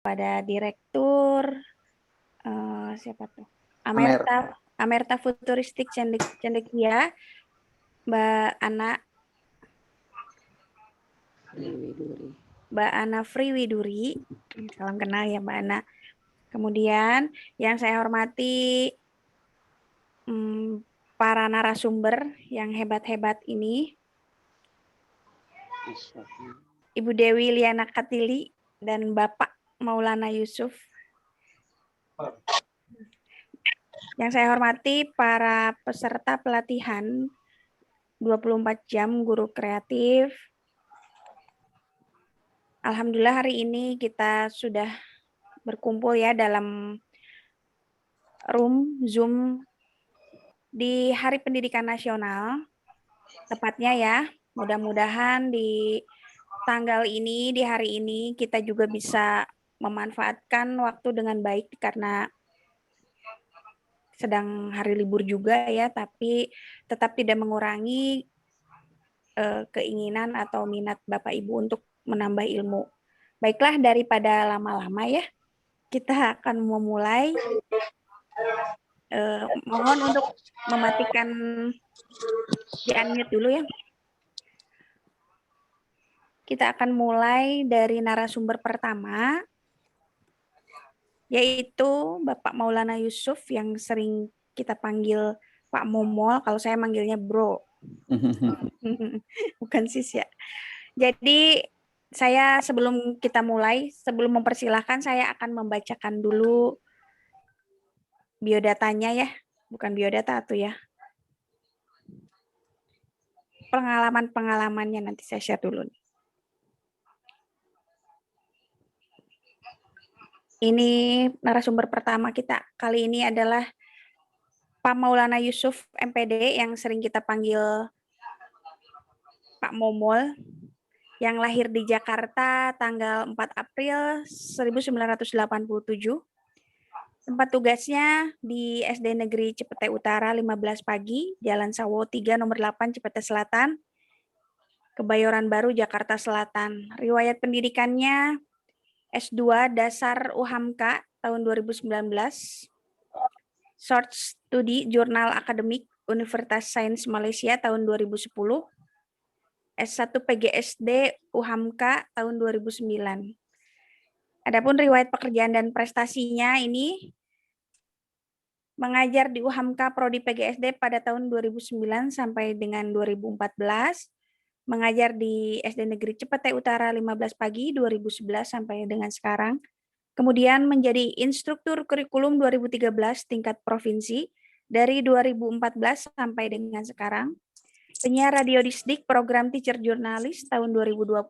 pada Direktur siapa tuh? Amerta Futuristik Cendekia, Mbak Ana Friwiduri. Salam kenal ya Mbak Ana. Kemudian yang saya hormati para narasumber yang hebat-hebat ini, Ibu Dewi Liana Katili dan Bapak Maulana Yusuf. Yang saya hormati para peserta pelatihan 24 jam guru kreatif. Alhamdulillah hari ini kita sudah berkumpul ya dalam room Zoom di Hari Pendidikan Nasional. Tepatnya ya, mudah-mudahan di tanggal ini, di hari ini kita juga bisa memanfaatkan waktu dengan baik karena sedang hari libur juga ya, tapi tetap tidak mengurangi keinginan atau minat Bapak Ibu untuk menambah ilmu. Baiklah, daripada lama-lama ya, kita akan memulai. Mohon untuk mematikan di-unmute dulu ya. Kita akan mulai dari narasumber pertama, yaitu Bapak Maulana Yusuf yang sering kita panggil Pak Momol, kalau saya manggilnya Bro. Bukan sis ya. Jadi saya sebelum kita mulai, sebelum mempersilahkan, saya akan membacakan dulu biodatanya ya. Bukan biodata tuh ya. Pengalaman-pengalamannya nanti saya share dulu nih. Ini narasumber pertama kita kali ini adalah Pak Maulana Yusuf MPD yang sering kita panggil Pak Momol, yang lahir di Jakarta tanggal 4 April 1987. Tempat tugasnya di SD Negeri Cipete Utara 15 pagi, Jalan Sawo 3 nomor 8 Cipete Selatan, Kebayoran Baru, Jakarta Selatan. Riwayat pendidikannya S2 Dasar UHAMKA tahun 2019, Short Studi Jurnal Akademik Universitas Sains Malaysia tahun 2010, S1 PGSD UHAMKA tahun 2009. Adapun riwayat pekerjaan dan prestasinya ini mengajar di UHAMKA Prodi PGSD pada tahun 2009 sampai dengan 2014, mengajar di SD Negeri Cipete Utara 15 pagi 2011 sampai dengan sekarang. Kemudian menjadi instruktur kurikulum 2013 tingkat provinsi dari 2014 sampai dengan sekarang. Penyiar radio Disdik program Teacher Jurnalis tahun 2020.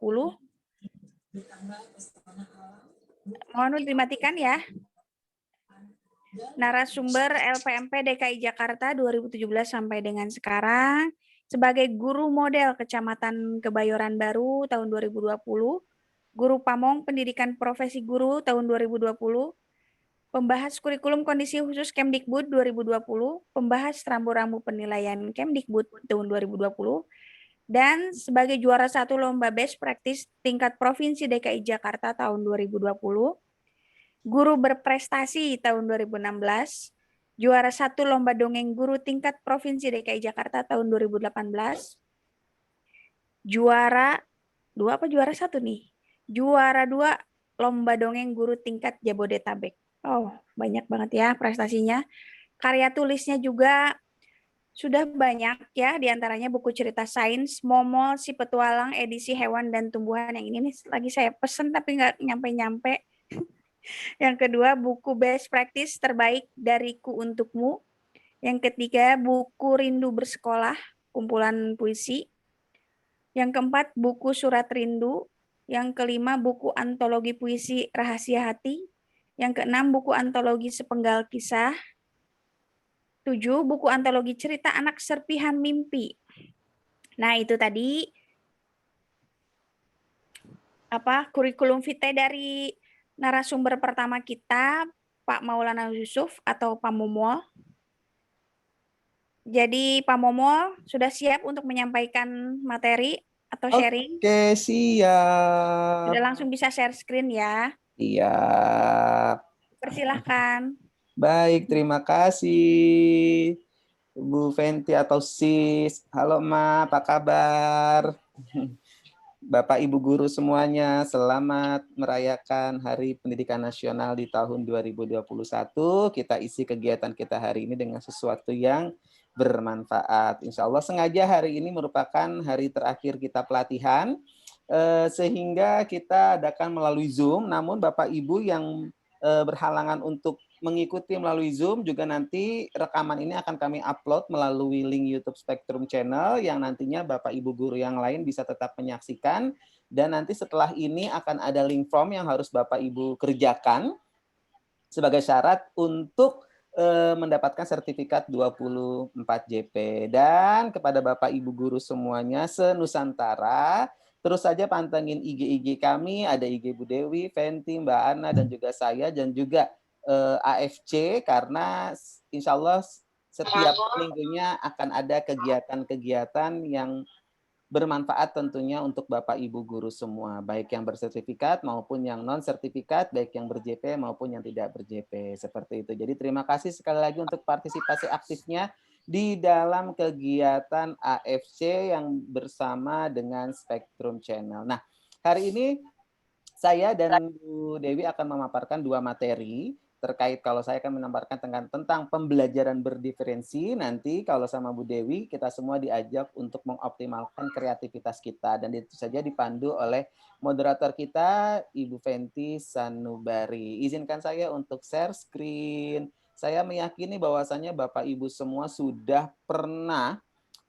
Mohon dimatikan ya. Narasumber LPMP DKI Jakarta 2017 sampai dengan sekarang. Sebagai guru model Kecamatan Kebayoran Baru tahun 2020. Guru Pamong Pendidikan Profesi Guru tahun 2020, pembahas kurikulum kondisi khusus Kemdikbud 2020, pembahas rambu-rambu penilaian Kemdikbud tahun 2020, dan sebagai juara 1 Lomba Best Practice tingkat Provinsi DKI Jakarta tahun 2020, guru berprestasi tahun 2016, juara 1 Lomba Dongeng Guru tingkat Provinsi DKI Jakarta tahun 2018, juara 2 apa juara 1 nih? Juara 2 Lomba Dongeng Guru tingkat Jabodetabek. Oh, banyak banget ya prestasinya. Karya tulisnya juga sudah banyak ya, diantaranya buku cerita sains, Momol, Si Petualang, edisi hewan dan tumbuhan. Yang ini nih lagi saya pesen tapi nggak nyampe-nyampe. Yang kedua, buku Best Practice Terbaik Dariku Untukmu. Yang ketiga, buku Rindu Bersekolah, kumpulan puisi. Yang keempat, buku Surat Rindu. Yang kelima, buku antologi puisi Rahasia Hati. Yang keenam, buku antologi Sepenggal Kisah. 7, buku antologi cerita anak Serpihan Mimpi. Nah, itu tadi kurikulum vitae dari narasumber pertama kita, Pak Maulana Yusuf atau Pak Momol. Jadi Pak Momol sudah siap untuk menyampaikan materi atau sharing? Oke, siap. Sudah langsung bisa share screen ya. Iya. Persilahkan. Baik, terima kasih. Bu Fenty atau Sis. Halo Ma, apa kabar? Bapak Ibu guru semuanya, selamat merayakan Hari Pendidikan Nasional di tahun 2021. Kita isi kegiatan kita hari ini dengan sesuatu yang bermanfaat. Insya Allah sengaja hari ini merupakan hari terakhir kita pelatihan, sehingga kita adakan melalui Zoom, namun Bapak Ibu yang berhalangan untuk mengikuti melalui Zoom juga nanti rekaman ini akan kami upload melalui link YouTube Spektrum Channel yang nantinya Bapak Ibu guru yang lain bisa tetap menyaksikan, dan nanti setelah ini akan ada link form yang harus Bapak Ibu kerjakan sebagai syarat untuk mendapatkan sertifikat 24 JP. Dan kepada Bapak Ibu guru semuanya se-Nusantara, terus saja pantengin IG kami, ada IG Bu Dewi, Fenty, Mbak Ana, dan juga saya, dan juga AFC, karena insya Allah setiap minggunya akan ada kegiatan-kegiatan yang bermanfaat tentunya untuk Bapak Ibu guru semua, baik yang bersertifikat maupun yang non-sertifikat, baik yang ber-JP maupun yang tidak ber-JP, seperti itu. Jadi terima kasih sekali lagi untuk partisipasi aktifnya di dalam kegiatan AFC yang bersama dengan Spektrum Channel. Nah, hari ini saya dan Bu Dewi akan memaparkan dua materi terkait, kalau saya akan menambahkan tentang pembelajaran berdiferensi. Nanti kalau sama Bu Dewi, kita semua diajak untuk mengoptimalkan kreativitas kita. Dan itu saja dipandu oleh moderator kita, Ibu Fenty Sanubari. Izinkan saya untuk share screen. Saya meyakini bahwasannya Bapak Ibu semua sudah pernah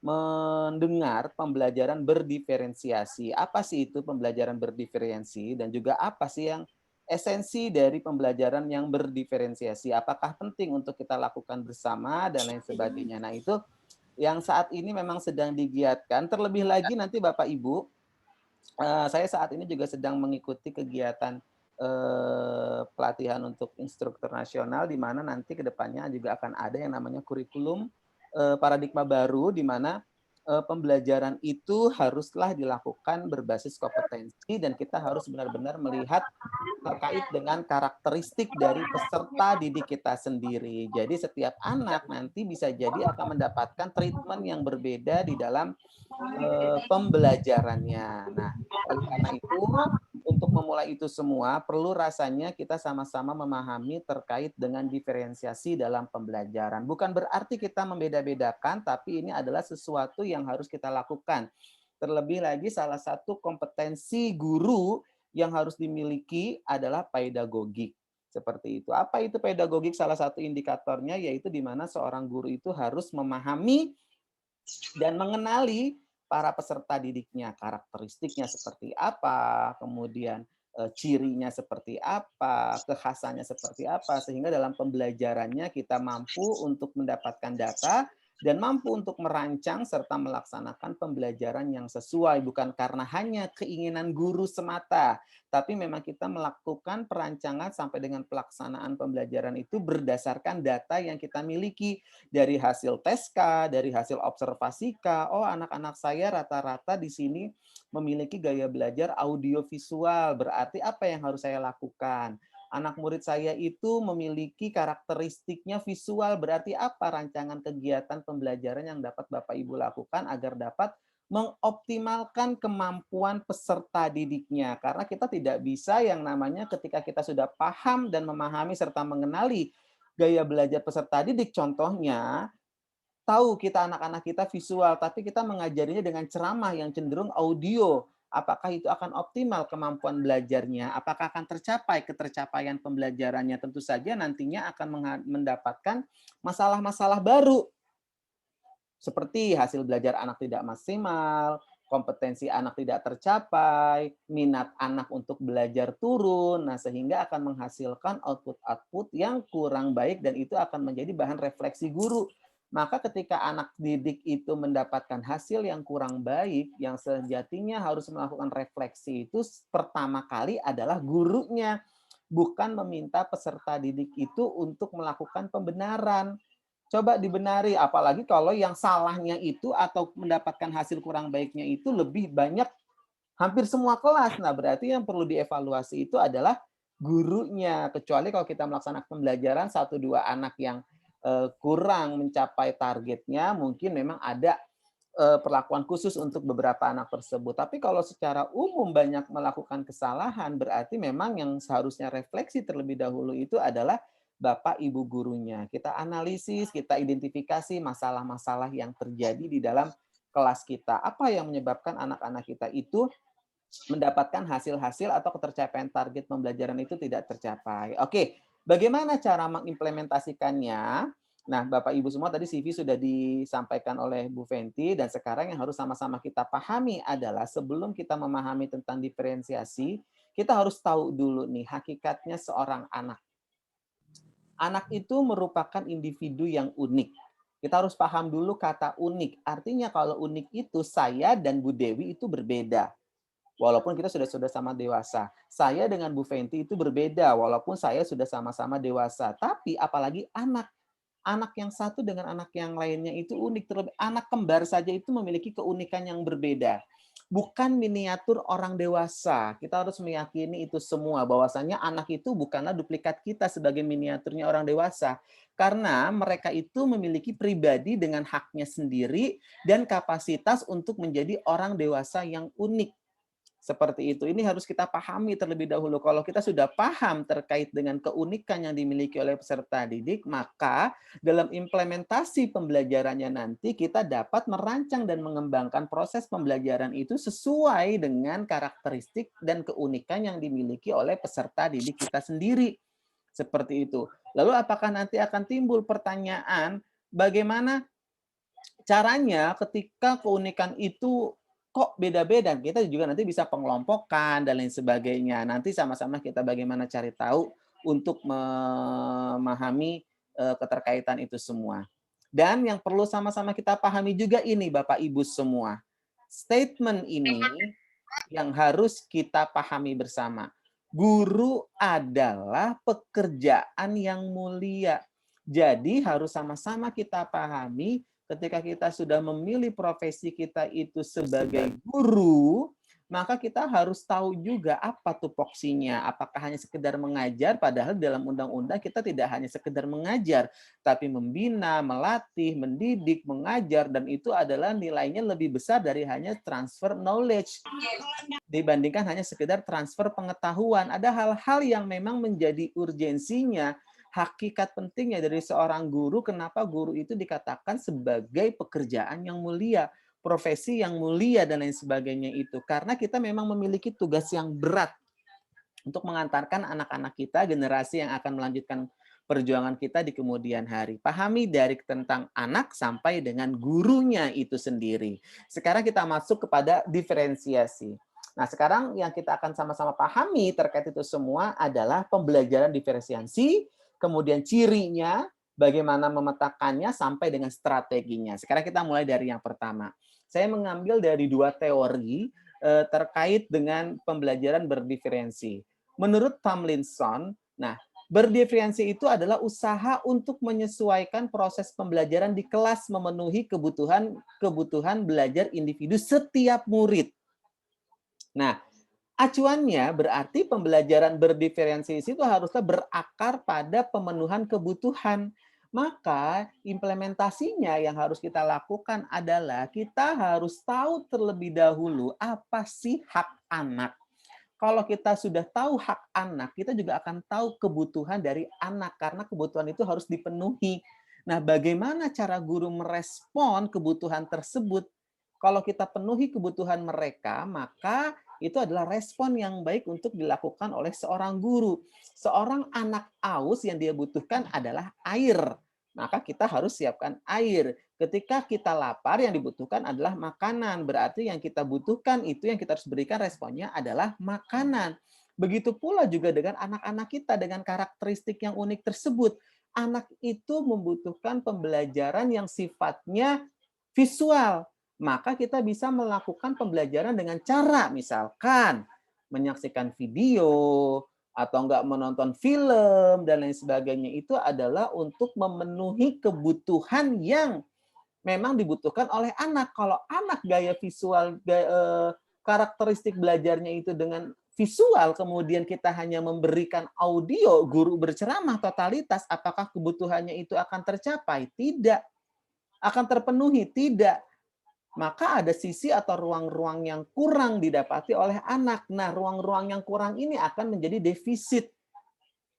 mendengar pembelajaran berdiferensiasi. Apa sih itu pembelajaran berdiferensi, dan juga apa sih yang esensi dari pembelajaran yang berdiferensiasi? Apakah penting untuk kita lakukan bersama dan lain sebagainya. Nah, itu yang saat ini memang sedang digiatkan. Terlebih lagi nanti Bapak Ibu, saya saat ini juga sedang mengikuti kegiatan pelatihan untuk instruktur nasional, di mana nanti ke depannya juga akan ada yang namanya kurikulum paradigma baru, di mana pembelajaran itu haruslah dilakukan berbasis kompetensi, dan kita harus benar-benar melihat terkait dengan karakteristik dari peserta didik kita sendiri. Jadi setiap anak nanti bisa jadi akan mendapatkan treatment yang berbeda di dalam pembelajarannya. Nah, oleh karena itu, untuk memulai itu semua, perlu rasanya kita sama-sama memahami terkait dengan diferensiasi dalam pembelajaran. Bukan berarti kita membeda-bedakan, tapi ini adalah sesuatu yang harus kita lakukan. Terlebih lagi, salah satu kompetensi guru yang harus dimiliki adalah pedagogik. Seperti itu. Apa itu pedagogik? Salah satu indikatornya yaitu di mana seorang guru itu harus memahami dan mengenali para peserta didiknya, karakteristiknya seperti apa, kemudian cirinya seperti apa, kekhasannya seperti apa, sehingga dalam pembelajarannya kita mampu untuk mendapatkan data dan mampu untuk merancang serta melaksanakan pembelajaran yang sesuai, bukan karena hanya keinginan guru semata, tapi memang kita melakukan perancangan sampai dengan pelaksanaan pembelajaran itu berdasarkan data yang kita miliki, dari hasil tes K, dari hasil observasi K. Oh, anak-anak saya rata-rata di sini memiliki gaya belajar audiovisual. Berarti apa yang harus saya lakukan? Anak murid saya itu memiliki karakteristiknya visual. Berarti apa rancangan kegiatan pembelajaran yang dapat Bapak Ibu lakukan agar dapat mengoptimalkan kemampuan peserta didiknya. Karena kita tidak bisa yang namanya ketika kita sudah paham dan memahami serta mengenali gaya belajar peserta didik, contohnya tahu kita anak-anak kita visual, tapi kita mengajarinya dengan ceramah yang cenderung audio. Apakah itu akan optimal kemampuan belajarnya? Apakah akan tercapai ketercapaian pembelajarannya? Tentu saja nantinya akan mendapatkan masalah-masalah baru. Seperti hasil belajar anak tidak maksimal, kompetensi anak tidak tercapai, minat anak untuk belajar turun, nah sehingga akan menghasilkan output-output yang kurang baik, dan itu akan menjadi bahan refleksi guru. Maka ketika anak didik itu mendapatkan hasil yang kurang baik, yang sejatinya harus melakukan refleksi itu pertama kali adalah gurunya, bukan meminta peserta didik itu untuk melakukan pembenaran. Coba dibenari, apalagi kalau yang salahnya itu atau mendapatkan hasil kurang baiknya itu lebih banyak hampir semua kelas. Nah, berarti yang perlu dievaluasi itu adalah gurunya. Kecuali kalau kita melaksanakan pembelajaran 1-2 anak yang kurang mencapai targetnya, mungkin memang ada perlakuan khusus untuk beberapa anak tersebut. Tapi kalau secara umum banyak melakukan kesalahan, berarti memang yang seharusnya refleksi terlebih dahulu itu adalah Bapak Ibu gurunya. Kita analisis, kita identifikasi masalah-masalah yang terjadi di dalam kelas kita. Apa yang menyebabkan anak-anak kita itu mendapatkan hasil-hasil atau ketercapaian target pembelajaran itu tidak tercapai. Oke, bagaimana cara mengimplementasikannya? Nah, Bapak Ibu semua tadi CV sudah disampaikan oleh Bu Fenty dan sekarang yang harus sama-sama kita pahami adalah sebelum kita memahami tentang diferensiasi, kita harus tahu dulu nih hakikatnya seorang anak. Anak itu merupakan individu yang unik. Kita harus paham dulu kata unik. Artinya kalau unik itu saya dan Bu Dewi itu berbeda. Walaupun kita sudah sama dewasa. Saya dengan Bu Fenty itu berbeda, walaupun saya sudah sama-sama dewasa. Tapi apalagi anak. Anak yang satu dengan anak yang lainnya itu unik. Terlebih anak kembar saja itu memiliki keunikan yang berbeda. Bukan miniatur orang dewasa. Kita harus meyakini itu semua. Bahwasanya anak itu bukanlah duplikat kita sebagai miniaturnya orang dewasa. Karena mereka itu memiliki pribadi dengan haknya sendiri dan kapasitas untuk menjadi orang dewasa yang unik. Seperti itu. Ini harus kita pahami terlebih dahulu. Kalau kita sudah paham terkait dengan keunikan yang dimiliki oleh peserta didik, maka dalam implementasi pembelajarannya nanti kita dapat merancang dan mengembangkan proses pembelajaran itu sesuai dengan karakteristik dan keunikan yang dimiliki oleh peserta didik kita sendiri. Seperti itu. Lalu apakah nanti akan timbul pertanyaan, bagaimana caranya ketika keunikan itu kok beda-beda? Kita juga nanti bisa pengelompokan dan lain sebagainya. Nanti sama-sama kita bagaimana cari tahu untuk memahami keterkaitan itu semua. Dan yang perlu sama-sama kita pahami juga ini Bapak Ibu semua. Statement ini yang harus kita pahami bersama. Guru adalah pekerjaan yang mulia. Jadi harus sama-sama kita pahami ketika kita sudah memilih profesi kita itu sebagai guru, maka kita harus tahu juga apa tupoksinya. Apakah hanya sekedar mengajar, padahal dalam undang-undang kita tidak hanya sekedar mengajar, tapi membina, melatih, mendidik, mengajar, dan itu adalah nilainya lebih besar dari hanya transfer knowledge dibandingkan hanya sekedar transfer pengetahuan. Ada hal-hal yang memang menjadi urgensinya, hakikat pentingnya dari seorang guru, kenapa guru itu dikatakan sebagai pekerjaan yang mulia, profesi yang mulia, dan lain sebagainya itu. Karena kita memang memiliki tugas yang berat untuk mengantarkan anak-anak kita, generasi yang akan melanjutkan perjuangan kita di kemudian hari. Pahami dari tentang anak sampai dengan gurunya itu sendiri. Sekarang kita masuk kepada diferensiasi. Nah, sekarang yang kita akan sama-sama pahami terkait itu semua adalah pembelajaran diferensiasi, kemudian cirinya, bagaimana memetakannya, sampai dengan strateginya. Sekarang kita mulai dari yang pertama. Saya mengambil dari 2 teori terkait dengan pembelajaran berdiferensi. Menurut Tomlinson, nah, berdiferensi itu adalah usaha untuk menyesuaikan proses pembelajaran di kelas memenuhi kebutuhan belajar individu setiap murid. Nah, acuannya berarti pembelajaran berdiferensiasi itu harusnya berakar pada pemenuhan kebutuhan. Maka implementasinya yang harus kita lakukan adalah kita harus tahu terlebih dahulu apa sih hak anak. Kalau kita sudah tahu hak anak, kita juga akan tahu kebutuhan dari anak karena kebutuhan itu harus dipenuhi. Nah, bagaimana cara guru merespon kebutuhan tersebut? Kalau kita penuhi kebutuhan mereka, maka itu adalah respon yang baik untuk dilakukan oleh seorang guru. Seorang anak aus yang dia butuhkan adalah air. Maka kita harus siapkan air. Ketika kita lapar, yang dibutuhkan adalah makanan. Berarti yang kita butuhkan itu yang kita harus berikan responnya adalah makanan. Begitu pula juga dengan anak-anak kita dengan karakteristik yang unik tersebut. Anak itu membutuhkan pembelajaran yang sifatnya visual. Maka kita bisa melakukan pembelajaran dengan cara misalkan menyaksikan video atau enggak menonton film dan lain sebagainya, itu adalah untuk memenuhi kebutuhan yang memang dibutuhkan oleh anak. Kalau anak gaya visual, karakteristik belajarnya itu dengan visual, kemudian kita hanya memberikan audio, guru berceramah totalitas, apakah kebutuhannya itu akan tercapai? Tidak. Akan terpenuhi? Tidak. Maka ada sisi atau ruang-ruang yang kurang didapati oleh anak. Nah, ruang-ruang yang kurang ini akan menjadi defisit,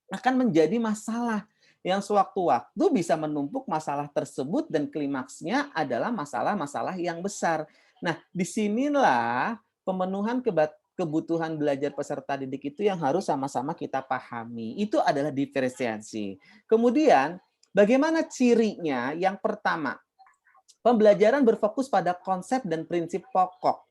akan menjadi masalah yang sewaktu-waktu bisa menumpuk masalah tersebut dan klimaksnya adalah masalah-masalah yang besar. Nah, disinilah pemenuhan kebutuhan belajar peserta didik itu yang harus sama-sama kita pahami. Itu adalah diferensiasi. Kemudian, bagaimana cirinya? Yang pertama, pembelajaran berfokus pada konsep dan prinsip pokok.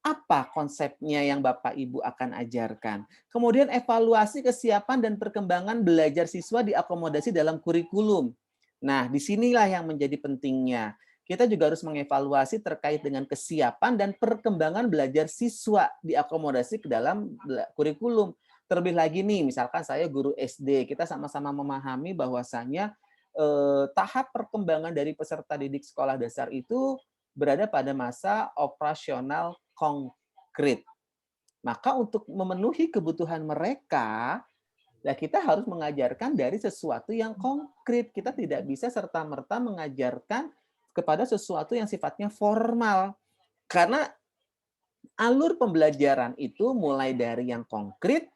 Apa konsepnya yang Bapak Ibu akan ajarkan? Kemudian evaluasi kesiapan dan perkembangan belajar siswa diakomodasi dalam kurikulum. Nah, disinilah yang menjadi pentingnya. Kita juga harus mengevaluasi terkait dengan kesiapan dan perkembangan belajar siswa diakomodasi ke dalam kurikulum. Terlebih lagi nih, misalkan saya guru SD, kita sama-sama memahami bahwasanya tahap perkembangan dari peserta didik sekolah dasar itu berada pada masa operasional konkret. Maka untuk memenuhi kebutuhan mereka, ya kita harus mengajarkan dari sesuatu yang konkret. Kita tidak bisa serta-merta mengajarkan kepada sesuatu yang sifatnya formal. Karena alur pembelajaran itu mulai dari yang konkret,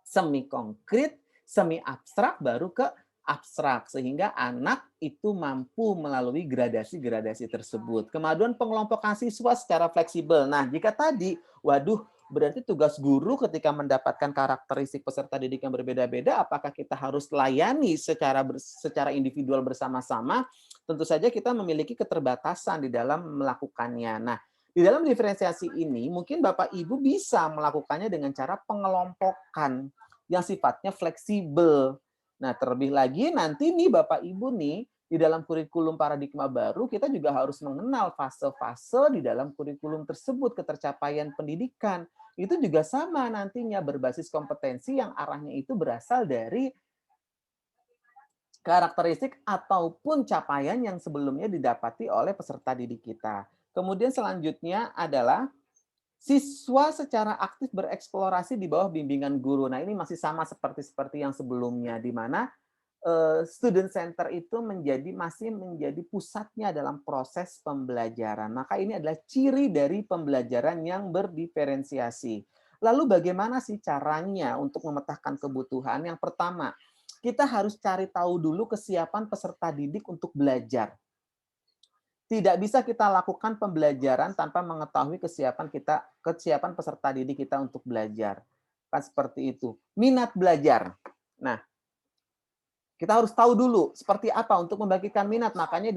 semi konkret, semi abstrak, baru ke abstrak, sehingga anak itu mampu melalui gradasi-gradasi tersebut. Kemajuan pengelompokan siswa secara fleksibel. Nah, jika tadi, waduh, berarti tugas guru ketika mendapatkan karakteristik peserta didik yang berbeda-beda, apakah kita harus layani secara individual bersama-sama? Tentu saja kita memiliki keterbatasan di dalam melakukannya. Nah, di dalam diferensiasi ini, mungkin Bapak Ibu bisa melakukannya dengan cara pengelompokan yang sifatnya fleksibel. Nah, terlebih lagi nanti nih Bapak Ibu nih, di dalam kurikulum paradigma baru, kita juga harus mengenal fase-fase di dalam kurikulum tersebut, ketercapaian pendidikan. Itu juga sama nantinya, berbasis kompetensi yang arahnya itu berasal dari karakteristik ataupun capaian yang sebelumnya didapati oleh peserta didik kita. Kemudian selanjutnya adalah siswa secara aktif bereksplorasi di bawah bimbingan guru. Nah, ini masih sama seperti yang sebelumnya, di mana student center itu masih menjadi pusatnya dalam proses pembelajaran. Maka ini adalah ciri dari pembelajaran yang berdiferensiasi. Lalu bagaimana sih caranya untuk memetakan kebutuhan? Yang pertama, kita harus cari tahu dulu kesiapan peserta didik untuk belajar. Tidak bisa kita lakukan pembelajaran tanpa mengetahui kesiapan peserta didik kita untuk belajar. Kan seperti itu. Minat belajar. Nah, kita harus tahu dulu seperti apa untuk membagikan minat. Makanya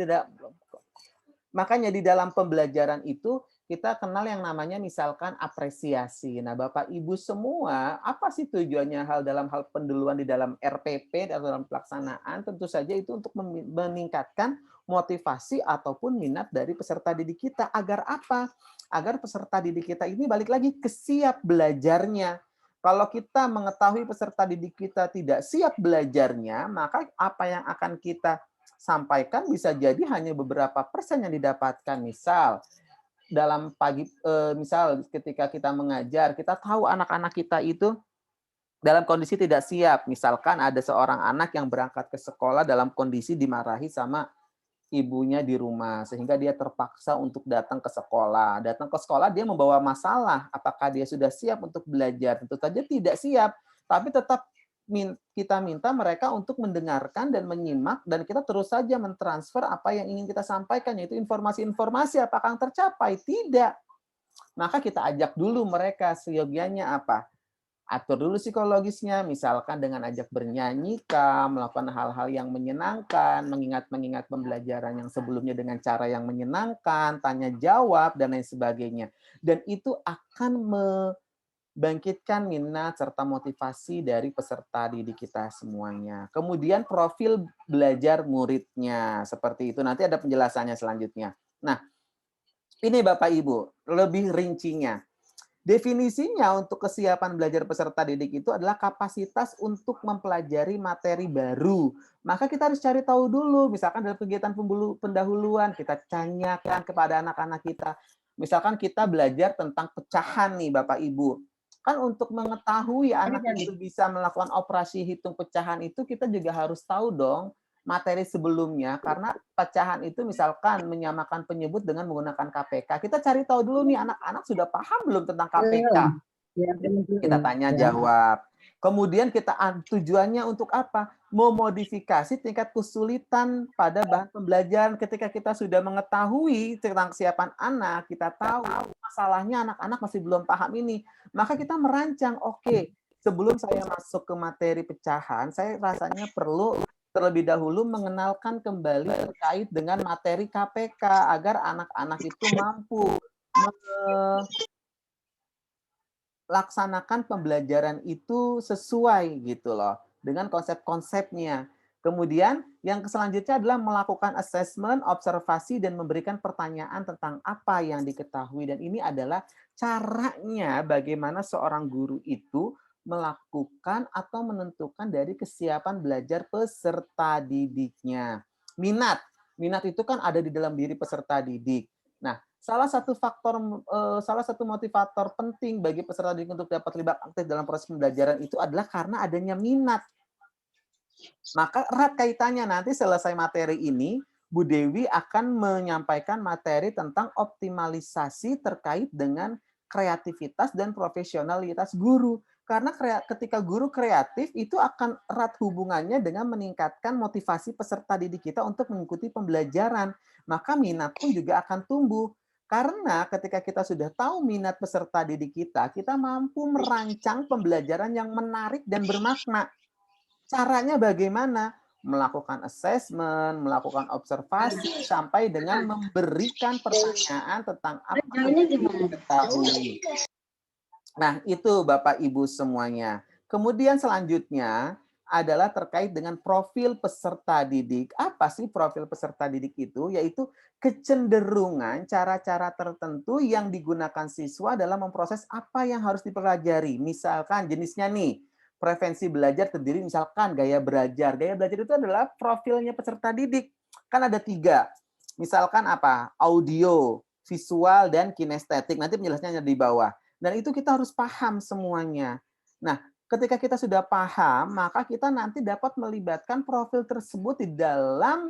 di dalam pembelajaran itu kita kenal yang namanya misalkan apresiasi. Nah, Bapak Ibu semua, apa sih tujuannya dalam hal penduluan di dalam RPP atau dalam pelaksanaan? Tentu saja itu untuk meningkatkan motivasi ataupun minat dari peserta didik kita. Agar apa? Agar peserta didik kita ini balik lagi ke siap belajarnya. Kalau kita mengetahui peserta didik kita tidak siap belajarnya, maka apa yang akan kita sampaikan bisa jadi hanya beberapa persen yang didapatkan. Misal misal ketika kita mengajar, kita tahu anak-anak kita itu dalam kondisi tidak siap. Misalkan ada seorang anak yang berangkat ke sekolah dalam kondisi dimarahi sama ibunya di rumah, sehingga dia terpaksa untuk datang ke sekolah. Datang ke sekolah dia membawa masalah. Apakah dia sudah siap untuk belajar? Tentu saja tidak siap, tapi tetap kita minta mereka untuk mendengarkan dan menyimak, dan kita terus saja mentransfer apa yang ingin kita sampaikan, yaitu informasi-informasi. Apakah yang tercapai? Tidak. Maka kita ajak dulu mereka seyogianya apa? Atur dulu psikologisnya, misalkan dengan ajak bernyanyi, melakukan hal-hal yang menyenangkan, mengingat pembelajaran yang sebelumnya dengan cara yang menyenangkan, tanya jawab, dan lain sebagainya. Dan itu akan membangkitkan minat serta motivasi dari peserta didik kita semuanya. Kemudian profil belajar muridnya, seperti itu. Nanti ada penjelasannya selanjutnya. Nah, ini Bapak Ibu, lebih rincinya. Definisinya untuk kesiapan belajar peserta didik itu adalah kapasitas untuk mempelajari materi baru. Maka kita harus cari tahu dulu, misalkan dalam kegiatan pendahuluan, kita tanyakan kepada anak-anak kita. Misalkan kita belajar tentang pecahan nih Bapak Ibu. Kan untuk mengetahui anak itu bisa melakukan operasi hitung pecahan itu kita juga harus tahu dong materi sebelumnya, karena pecahan itu misalkan menyamakan penyebut dengan menggunakan KPK. Kita cari tahu dulu nih anak-anak sudah paham belum tentang KPK. Kita tanya jawab. Kemudian tujuannya untuk apa? Memodifikasi tingkat kesulitan pada bahan pembelajaran. Ketika kita sudah mengetahui tentang kesiapan anak, kita tahu masalahnya anak-anak masih belum paham ini, maka kita merancang, oke, sebelum saya masuk ke materi pecahan, saya rasanya perlu terlebih dahulu mengenalkan kembali terkait dengan materi KPK agar anak-anak itu mampu laksanakan pembelajaran itu sesuai gitu loh dengan konsep-konsepnya. Kemudian yang selanjutnya adalah melakukan assessment, observasi dan memberikan pertanyaan tentang apa yang diketahui, dan ini adalah caranya bagaimana seorang guru itu melakukan atau menentukan dari kesiapan belajar peserta didiknya. Minat. Minat itu kan ada di dalam diri peserta didik. Nah, salah satu motivator penting bagi peserta didik untuk dapat terlibat aktif dalam proses pembelajaran itu adalah karena adanya minat. Maka erat kaitannya nanti selesai materi ini, Bu Dewi akan menyampaikan materi tentang optimalisasi terkait dengan kreativitas dan profesionalitas guru. Karena ketika guru kreatif itu akan erat hubungannya dengan meningkatkan motivasi peserta didik kita untuk mengikuti pembelajaran. Maka minat pun juga akan tumbuh. Karena ketika kita sudah tahu minat peserta didik kita mampu merancang pembelajaran yang menarik dan bermakna. Caranya bagaimana? Melakukan assessment, melakukan observasi, sampai dengan memberikan pertanyaan tentang apa yang diketahui. Nah, itu Bapak Ibu semuanya. Kemudian selanjutnya adalah terkait dengan profil peserta didik. Apa sih profil peserta didik itu? Yaitu kecenderungan cara-cara tertentu yang digunakan siswa dalam memproses apa yang harus dipelajari. Misalkan jenisnya nih, preferensi belajar terdiri misalkan gaya belajar. Gaya belajar itu adalah profilnya peserta didik. Kan ada 3. Misalkan apa? Audio, visual, dan kinestetik. Nanti penjelasannya di bawah. Dan itu kita harus paham semuanya. Nah, ketika kita sudah paham, maka kita nanti dapat melibatkan profil tersebut di dalam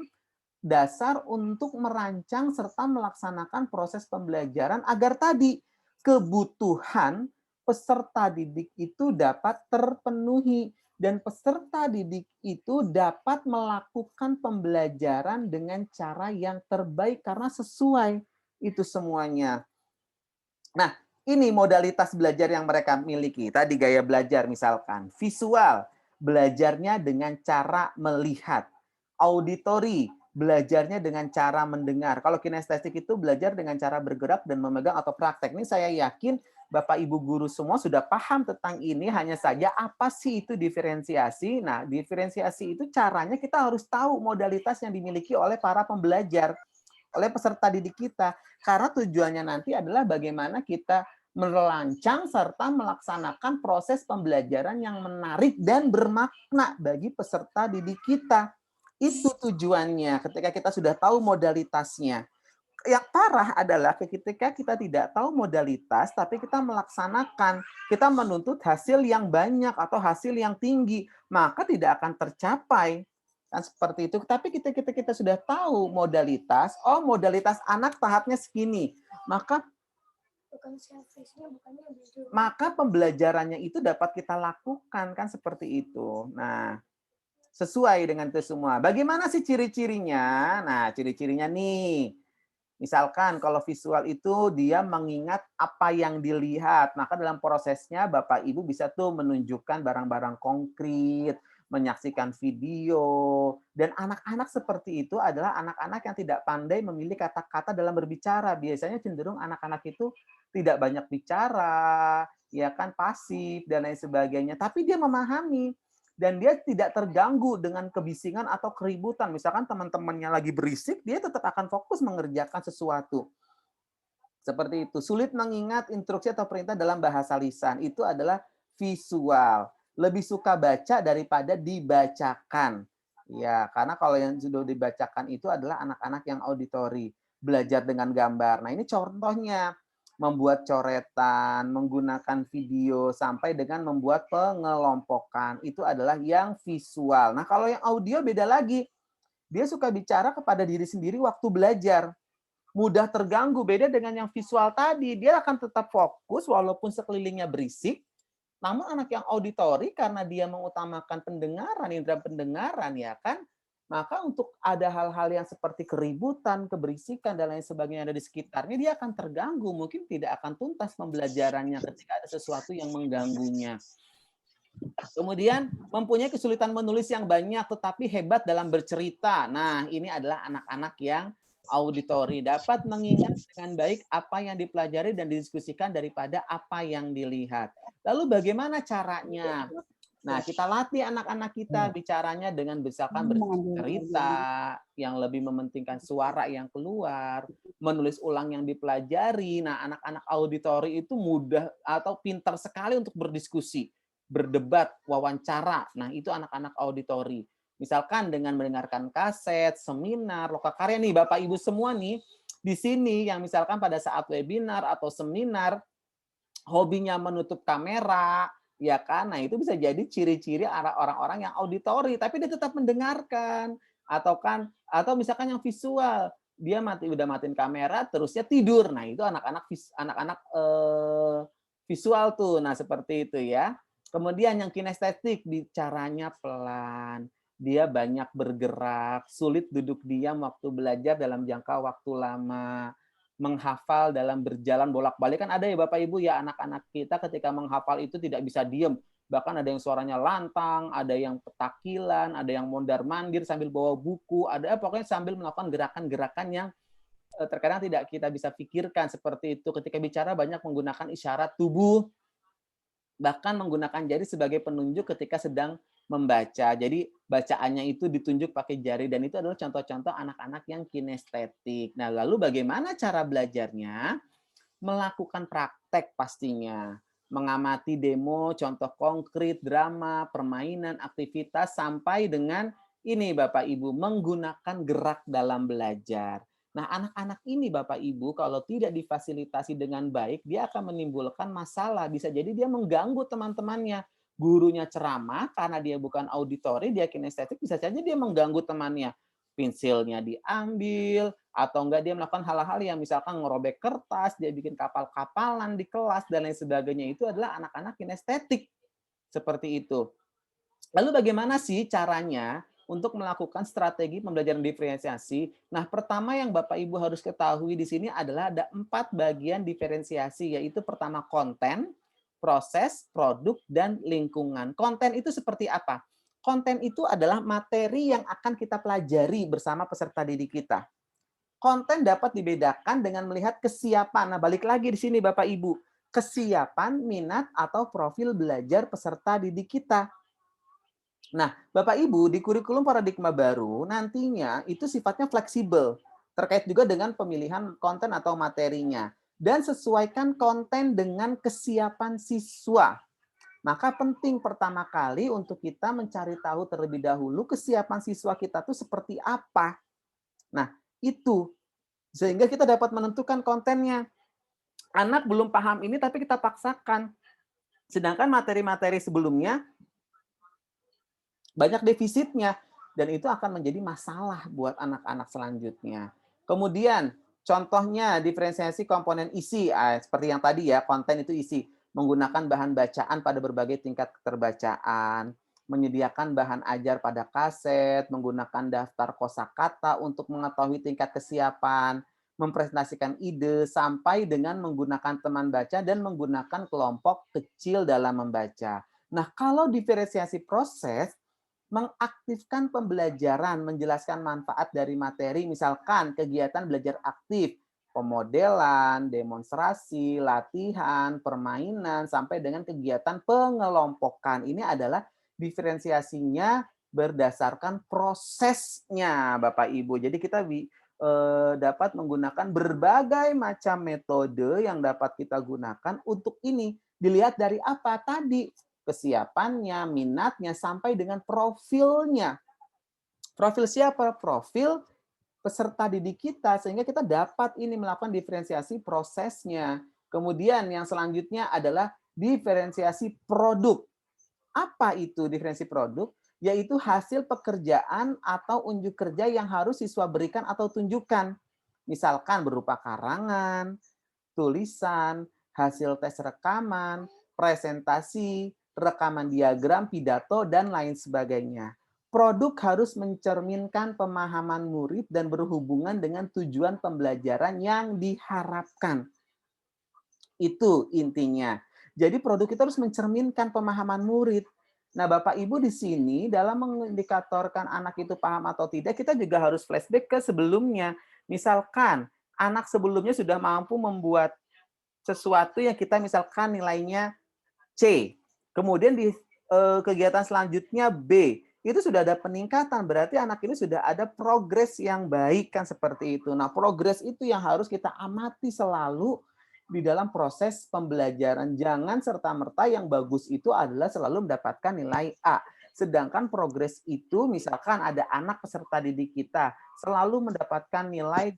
dasar untuk merancang serta melaksanakan proses pembelajaran agar tadi kebutuhan peserta didik itu dapat terpenuhi dan peserta didik itu dapat melakukan pembelajaran dengan cara yang terbaik karena sesuai itu semuanya. Nah, ini modalitas belajar yang mereka miliki. Tadi gaya belajar misalkan. Visual, belajarnya dengan cara melihat. Auditory, belajarnya dengan cara mendengar. Kalau kinestetik itu belajar dengan cara bergerak dan memegang atau praktek. Ini saya yakin Bapak Ibu guru semua sudah paham tentang ini, hanya saja apa sih itu diferensiasi. Nah, diferensiasi itu caranya kita harus tahu modalitas yang dimiliki oleh para pembelajar, oleh peserta didik kita. Karena tujuannya nanti adalah bagaimana kita merancang serta melaksanakan proses pembelajaran yang menarik dan bermakna bagi peserta didik kita. Itu tujuannya ketika kita sudah tahu modalitasnya. Yang parah adalah ketika kita tidak tahu modalitas, tapi kita melaksanakan, kita menuntut hasil yang banyak atau hasil yang tinggi, maka tidak akan tercapai. Kan seperti itu. Tapi kita sudah tahu modalitas, oh modalitas anak tahapnya segini, maka pembelajarannya itu dapat kita lakukan, kan seperti itu. Nah, sesuai dengan itu semua. Bagaimana sih ciri-cirinya? Nah, ciri-cirinya nih. Misalkan kalau visual itu dia mengingat apa yang dilihat, maka dalam prosesnya Bapak Ibu bisa tuh menunjukkan barang-barang konkret, menyaksikan video, dan anak-anak seperti itu adalah anak-anak yang tidak pandai memilih kata-kata dalam berbicara. Biasanya cenderung anak-anak itu tidak banyak bicara, ya kan, pasif dan lain sebagainya, tapi dia memahami dan dia tidak terganggu dengan kebisingan atau keributan. Misalkan teman-temannya lagi berisik, dia tetap akan fokus mengerjakan sesuatu. Seperti itu. Sulit mengingat instruksi atau perintah dalam bahasa lisan. Itu adalah visual. Lebih suka baca daripada dibacakan. Ya, karena kalau yang sudah dibacakan itu adalah anak-anak yang auditori, belajar dengan gambar. Nah, ini contohnya. membuat coretan, menggunakan video, sampai dengan membuat pengelompokan. Itu adalah yang visual. Nah, kalau yang audio beda lagi. Dia suka bicara kepada diri sendiri waktu belajar. Mudah terganggu, beda dengan yang visual tadi. Dia akan tetap fokus walaupun sekelilingnya berisik. Namun anak yang auditori karena dia mengutamakan pendengaran, indera pendengaran ya kan, maka untuk ada hal-hal yang seperti keributan, keberisikan dan lain sebagainya ada di sekitarnya, dia akan terganggu, mungkin tidak akan tuntas pembelajarannya ketika ada sesuatu yang mengganggunya. Kemudian mempunyai kesulitan menulis yang banyak tetapi hebat dalam bercerita. Nah, ini adalah anak-anak yang auditori, dapat mengingat dengan baik apa yang dipelajari dan didiskusikan daripada apa yang dilihat. Lalu bagaimana caranya? Nah, kita latih anak-anak kita bicaranya dengan misalkan bercerita yang lebih mementingkan suara yang keluar, menulis ulang yang dipelajari. Nah, anak-anak auditori itu mudah atau pintar sekali untuk berdiskusi, berdebat, wawancara. Nah, itu anak-anak auditori. Misalkan dengan mendengarkan kaset, seminar, lokakarya nih Bapak Ibu semua nih, di sini yang misalkan pada saat webinar atau seminar, hobinya menutup kamera, ya kan? Nah, itu bisa jadi ciri-ciri orang-orang yang auditori, tapi dia tetap mendengarkan. Atau misalkan yang visual, dia udah matiin kamera, terusnya tidur. Nah, itu anak-anak visual tuh. Nah, seperti itu ya. Kemudian yang kinestetik, bicaranya pelan. Dia banyak bergerak, sulit duduk diam waktu belajar dalam jangka waktu lama, menghafal dalam berjalan bolak-balik. Kan ada ya Bapak Ibu ya, anak-anak kita ketika menghafal itu tidak bisa diem. Bahkan ada yang suaranya lantang, ada yang petakilan, ada yang mondar-mandir sambil bawa buku, ada pokoknya sambil melakukan gerakan-gerakan yang terkadang tidak kita bisa pikirkan seperti itu. Ketika bicara banyak menggunakan isyarat tubuh, bahkan menggunakan jari sebagai penunjuk ketika sedang membaca. Jadi bacaannya itu ditunjuk pakai jari dan itu adalah contoh-contoh anak-anak yang kinestetik. Nah, lalu bagaimana cara belajarnya? Melakukan praktek pastinya. Mengamati demo, contoh konkret, drama, permainan, aktivitas sampai dengan ini Bapak Ibu menggunakan gerak dalam belajar. Nah, anak-anak ini Bapak Ibu kalau tidak difasilitasi dengan baik, dia akan menimbulkan masalah. Bisa jadi dia mengganggu teman-temannya. Gurunya ceramah karena dia bukan auditori, dia kinestetik, bisa saja dia mengganggu temannya. Pensilnya diambil, atau enggak dia melakukan hal-hal yang misalkan ngerobek kertas, dia bikin kapal-kapalan di kelas, dan lain sebagainya. Itu adalah anak-anak kinestetik. Seperti itu. Lalu bagaimana sih caranya untuk melakukan strategi pembelajaran diferensiasi? Nah, pertama yang Bapak Ibu harus ketahui di sini adalah ada 4 bagian diferensiasi, yaitu pertama konten, proses, produk, dan lingkungan. Konten itu seperti apa? Konten itu adalah materi yang akan kita pelajari bersama peserta didik kita. Konten dapat dibedakan dengan melihat kesiapan. Nah, balik lagi di sini Bapak Ibu. Kesiapan, minat, atau profil belajar peserta didik kita. Nah, Bapak Ibu, di kurikulum paradigma baru nantinya itu sifatnya fleksibel, terkait juga dengan pemilihan konten atau materinya. Dan sesuaikan konten dengan kesiapan siswa. Maka penting pertama kali untuk kita mencari tahu terlebih dahulu kesiapan siswa kita tuh seperti apa. Nah, itu. Sehingga kita dapat menentukan kontennya. Anak belum paham ini tapi kita paksakan. Sedangkan materi-materi sebelumnya banyak defisitnya dan itu akan menjadi masalah buat anak-anak selanjutnya. Kemudian contohnya diferensiasi komponen isi, seperti yang tadi ya, konten itu isi, menggunakan bahan bacaan pada berbagai tingkat keterbacaan, menyediakan bahan ajar pada kaset, menggunakan daftar kosakata untuk mengetahui tingkat kesiapan, mempresentasikan ide sampai dengan menggunakan teman baca dan menggunakan kelompok kecil dalam membaca. Nah, kalau diferensiasi proses mengaktifkan pembelajaran, menjelaskan manfaat dari materi, misalkan kegiatan belajar aktif, pemodelan, demonstrasi, latihan, permainan, sampai dengan kegiatan pengelompokan. Ini adalah diferensiasinya berdasarkan prosesnya, Bapak Ibu. Jadi kita dapat menggunakan berbagai macam metode yang dapat kita gunakan untuk ini. Dilihat dari apa tadi? Kesiapannya, minatnya, sampai dengan profilnya. Profil siapa? Profil peserta didik kita, sehingga kita dapat ini melakukan diferensiasi prosesnya. Kemudian yang selanjutnya adalah diferensiasi produk. Apa itu diferensiasi produk? Yaitu hasil pekerjaan atau unjuk kerja yang harus siswa berikan atau tunjukkan. Misalkan berupa karangan, tulisan, hasil tes rekaman, presentasi, rekaman diagram, pidato, dan lain sebagainya. Produk harus mencerminkan pemahaman murid dan berhubungan dengan tujuan pembelajaran yang diharapkan. Itu intinya. Jadi produk itu harus mencerminkan pemahaman murid. Nah, Bapak Ibu di sini dalam mengindikatorkan anak itu paham atau tidak, kita juga harus flashback ke sebelumnya. Misalkan anak sebelumnya sudah mampu membuat sesuatu yang kita misalkan nilainya C. Kemudian di kegiatan selanjutnya B. Itu sudah ada peningkatan, berarti anak ini sudah ada progres yang baik kan seperti itu. Nah, progres itu yang harus kita amati selalu di dalam proses pembelajaran. Jangan serta-merta yang bagus itu adalah selalu mendapatkan nilai A. Sedangkan progres itu misalkan ada anak peserta didik kita selalu mendapatkan nilai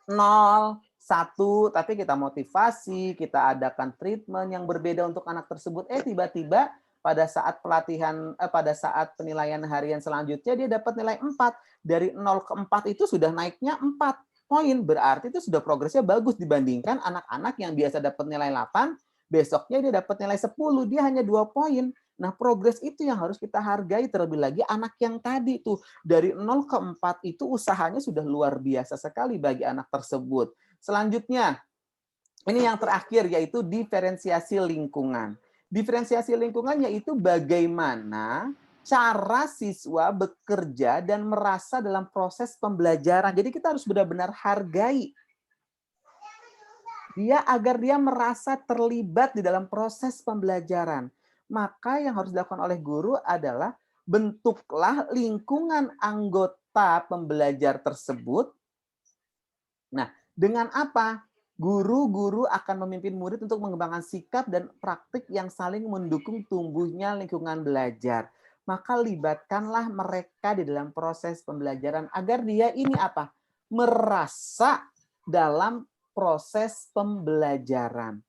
0, 1, tapi kita motivasi, kita adakan treatment yang berbeda untuk anak tersebut. Tiba-tiba pada saat pelatihan, pada saat penilaian harian selanjutnya dia dapat nilai 4. Dari 0 ke 4 itu sudah naiknya 4 poin. Berarti itu sudah progresnya bagus dibandingkan anak-anak yang biasa dapat nilai 8, besoknya dia dapat nilai 10, dia hanya 2 poin. Nah, progres itu yang harus kita hargai, terlebih lagi anak yang tadi tuh dari 0 ke 4 itu usahanya sudah luar biasa sekali bagi anak tersebut. Selanjutnya, ini yang terakhir yaitu diferensiasi lingkungan. Diferensiasi lingkungan yaitu bagaimana cara siswa bekerja dan merasa dalam proses pembelajaran. Jadi kita harus benar-benar hargai dia agar dia merasa terlibat di dalam proses pembelajaran. Maka yang harus dilakukan oleh guru adalah bentuklah lingkungan anggota pembelajar tersebut. Nah, dengan apa? Guru-guru akan memimpin murid untuk mengembangkan sikap dan praktik yang saling mendukung tumbuhnya lingkungan belajar. Maka libatkanlah mereka di dalam proses pembelajaran agar dia ini apa? Merasa dalam proses pembelajaran.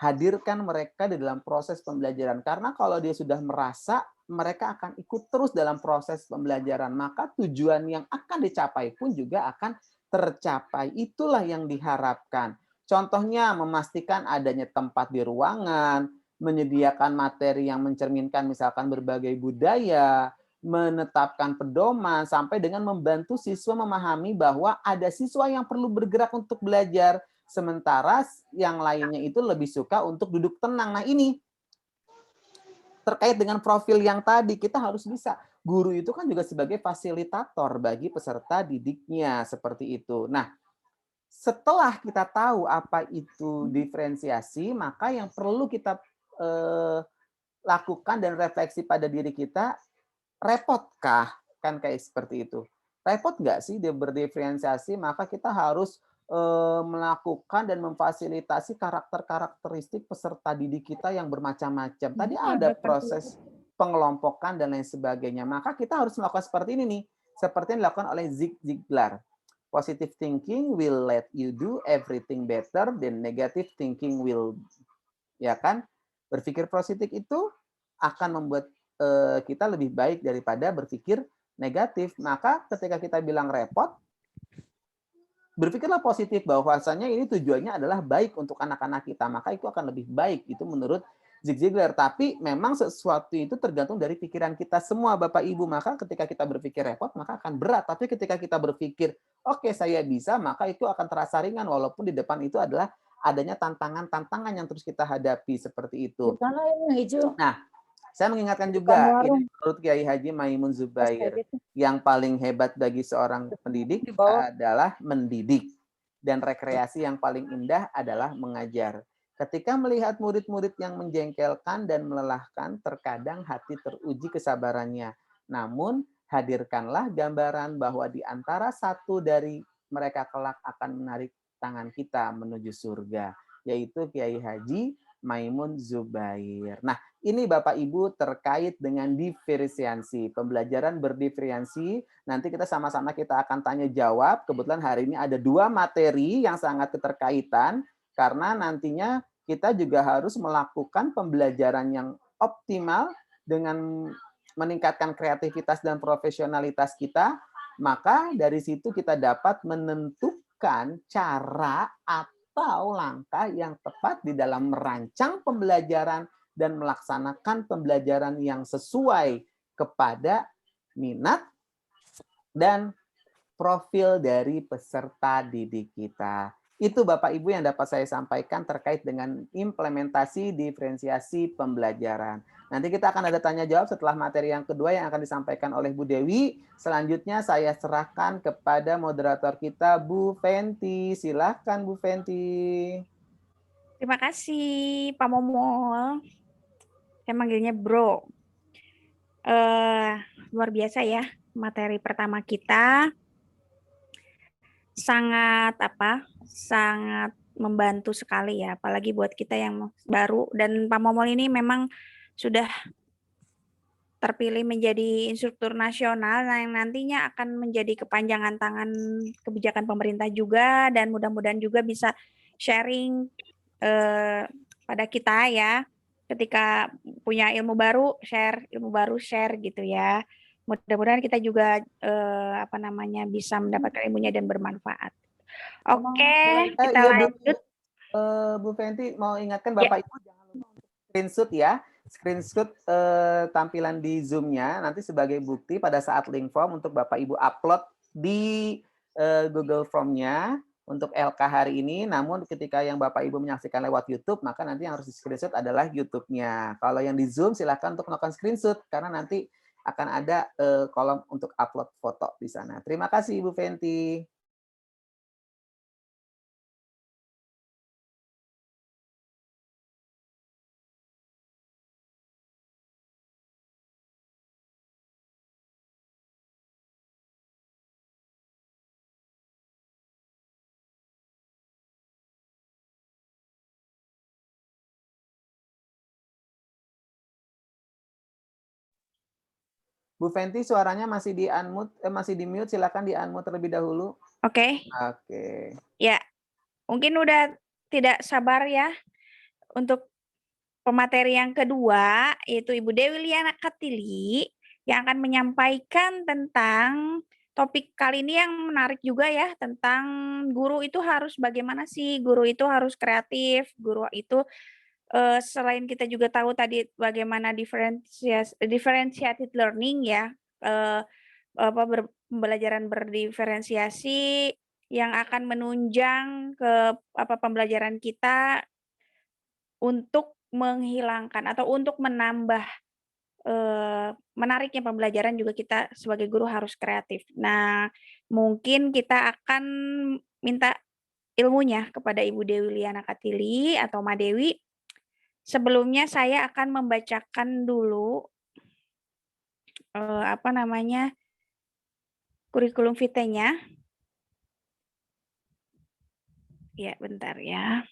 Hadirkan mereka di dalam proses pembelajaran. Karena kalau dia sudah merasa, mereka akan ikut terus dalam proses pembelajaran. Maka tujuan yang akan dicapai pun juga akan tercapai. Itulah yang diharapkan. Contohnya memastikan adanya tempat di ruangan, menyediakan materi yang mencerminkan misalkan berbagai budaya, menetapkan pedoman, sampai dengan membantu siswa memahami bahwa ada siswa yang perlu bergerak untuk belajar, sementara yang lainnya itu lebih suka untuk duduk tenang. Nah, ini terkait dengan profil yang tadi, kita harus bisa. Guru itu kan juga sebagai fasilitator bagi peserta didiknya, seperti itu. Nah, setelah kita tahu apa itu diferensiasi, maka yang perlu kita lakukan dan refleksi pada diri kita, repotkah? Kan kayak seperti itu. Repot nggak sih dia berdiferensiasi? Maka kita harus melakukan dan memfasilitasi karakteristik peserta didik kita yang bermacam-macam. Tadi ada proses pengelompokan dan lain sebagainya. Maka kita harus melakukan seperti ini nih. Seperti yang dilakukan oleh Zig Ziglar. Positive thinking will let you do everything better than negative thinking will. Ya kan? Berpikir positif itu akan membuat kita lebih baik daripada berpikir negatif. Maka ketika kita bilang repot, berpikirlah positif bahwasanya ini tujuannya adalah baik untuk anak-anak kita. Maka itu akan lebih baik. Itu menurut Zig Ziglar. Tapi memang sesuatu itu tergantung dari pikiran kita semua, Bapak Ibu. Maka ketika kita berpikir repot, maka akan berat. Tapi ketika kita berpikir, oke, saya bisa, maka itu akan terasa ringan. Walaupun di depan itu adalah adanya tantangan-tantangan yang terus kita hadapi seperti itu. Nah, saya mengingatkan juga, ini menurut Kiai Haji Maimun Zubair, yang paling hebat bagi seorang pendidik adalah mendidik. Dan rekreasi yang paling indah adalah mengajar. Ketika melihat murid-murid yang menjengkelkan dan melelahkan, terkadang hati teruji kesabarannya. Namun, hadirkanlah gambaran bahwa di antara satu dari mereka kelak akan menarik tangan kita menuju surga, yaitu Kiai Haji Maimun Zubair. Nah, ini Bapak Ibu terkait dengan diferensiasi, pembelajaran berdiferensi. Nanti kita sama-sama kita akan tanya jawab. Kebetulan hari ini ada 2 materi yang sangat keterkaitan. karena nantinya kita juga harus melakukan pembelajaran yang optimal dengan meningkatkan kreativitas dan profesionalitas kita, maka dari situ kita dapat menentukan cara atau langkah yang tepat di dalam merancang pembelajaran dan melaksanakan pembelajaran yang sesuai kepada minat dan profil dari peserta didik kita. Itu Bapak Ibu yang dapat saya sampaikan terkait dengan implementasi diferensiasi pembelajaran. Nanti kita akan ada tanya jawab setelah materi yang kedua yang akan disampaikan oleh Bu Dewi. Selanjutnya saya serahkan kepada moderator kita Bu Fenty. Silakan Bu Fenty. Terima kasih Pak Momol. Saya manggilnya Bro. Luar biasa ya materi pertama kita, sangat membantu sekali ya, apalagi buat kita yang baru. Dan Pak Momol ini memang sudah terpilih menjadi instruktur nasional yang nantinya akan menjadi kepanjangan tangan kebijakan pemerintah juga, dan mudah-mudahan juga bisa sharing pada kita ya, ketika punya ilmu baru share gitu ya. Mudah-mudahan kita juga bisa mendapatkan ilmunya dan bermanfaat. Oke, kita lanjut. Bu Fenty mau ingatkan Ya. Bapak Ibu jangan lupa untuk screenshot ya. Screenshot tampilan di Zoom-nya nanti sebagai bukti pada saat link form untuk Bapak Ibu upload di Google Form-nya untuk LK hari ini. Namun ketika yang Bapak Ibu menyaksikan lewat YouTube, maka nanti yang harus di screenshot adalah YouTube-nya. Kalau yang di Zoom silakan untuk melakukan screenshot karena nanti akan ada kolom untuk upload foto di sana. Terima kasih Ibu Fenty. Bu Fenty suaranya masih di unmute, masih di mute, silakan di unmute terlebih dahulu. Oke. Oke. Ya, mungkin udah tidak sabar ya untuk pemateri yang kedua, yaitu Ibu Dewi Liana Katili yang akan menyampaikan tentang topik kali ini yang menarik juga ya, tentang guru itu harus bagaimana sih, guru itu harus kreatif, guru itu selain kita juga tahu tadi bagaimana differentiated learning ya, pembelajaran berdiferensiasi yang akan menunjang ke pembelajaran kita untuk menghilangkan atau untuk menambah menariknya pembelajaran, juga kita sebagai guru harus kreatif. Nah, mungkin kita akan minta ilmunya kepada Ibu Dewi Liana Katili atau Ma Dewi. Sebelumnya saya akan membacakan dulu kurikulum vitae-nya. Ya, bentar ya.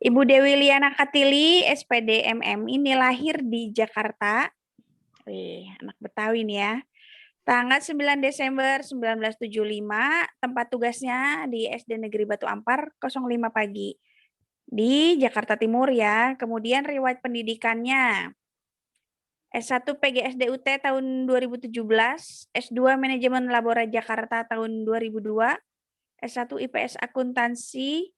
Ibu Dewi Liana Katili, SPD MM, ini lahir di Jakarta. Anak Betawi nih ya. Tanggal 9 Desember 1975, tempat tugasnya di SD Negeri Batu Ampar 05 pagi di Jakarta Timur ya. Kemudian riwayat pendidikannya S1 PGSDUT tahun 2017, S2 Manajemen Labora Jakarta tahun 2002, S1 IPS Akuntansi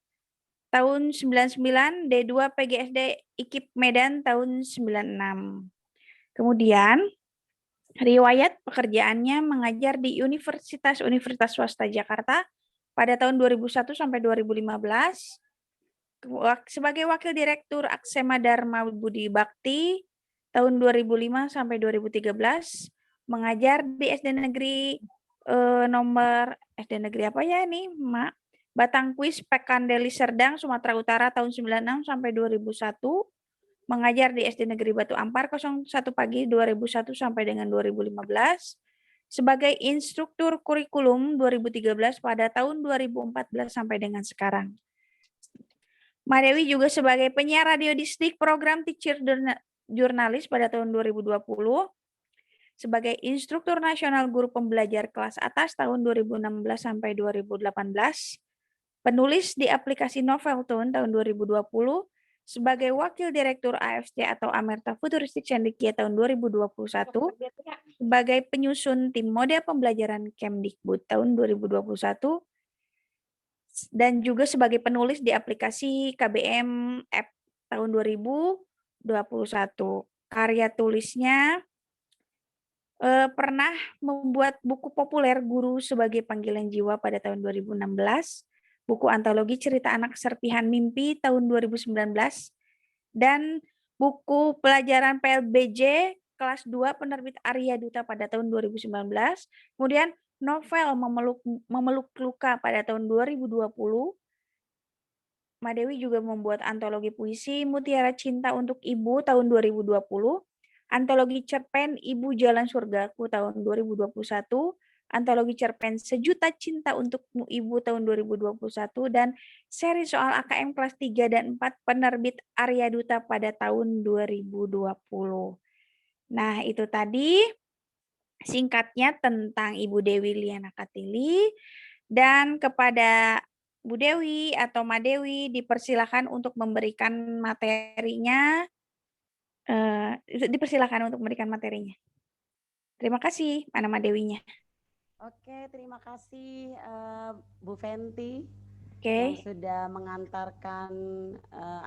tahun 99, D2 PGSD IKIP Medan tahun 96. Kemudian riwayat pekerjaannya mengajar di Universitas Swasta Jakarta pada tahun 2001 sampai 2015 sebagai Wakil Direktur Aksema Dharma Budi Bakti tahun 2005 sampai 2013, mengajar di SD Negeri SD Negeri apa ya ini, Mak? Batangkuis Pekandeli Serdang, Sumatera Utara tahun 96 sampai 2001, mengajar di SD Negeri Batu Ampar 01 pagi 2001 sampai dengan 2015, sebagai instruktur kurikulum 2013 pada tahun 2014 sampai dengan sekarang. Ma Dewi juga sebagai penyiar radio distrik program Teacher Jurnalis pada tahun 2020, sebagai instruktur nasional guru pembelajar kelas atas tahun 2016 sampai 2018, penulis di aplikasi Noveltoon tahun 2020, sebagai Wakil Direktur AFC atau Amerta Futuristik Cendekia tahun 2021, sebagai penyusun tim model pembelajaran Kemdikbud tahun 2021, dan juga sebagai penulis di aplikasi KBM App tahun 2021. Karya tulisnya pernah membuat buku populer Guru Sebagai Panggilan Jiwa pada tahun 2016, buku antologi cerita anak Serpihan Mimpi tahun 2019, dan buku pelajaran PLBJ kelas 2 penerbit Arya Duta pada tahun 2019, kemudian novel Memeluk Luka pada tahun 2020. Madewi juga membuat antologi puisi Mutiara Cinta untuk Ibu tahun 2020, antologi cerpen Ibu Jalan Surgaku tahun 2021, antologi cerpen Sejuta Cinta Untukmu Ibu tahun 2021, dan seri soal AKM kelas 3 dan 4 penerbit Arya Duta pada tahun 2020. Nah, itu tadi singkatnya tentang Ibu Dewi Liana Katili, dan kepada Bu Dewi atau Ma Dewi dipersilakan untuk memberikan materinya. Dipersilakan untuk memberikan materinya. Terima kasih, mana Ma Dewinya. Oke, terima kasih Bu Fenty Oke. yang sudah mengantarkan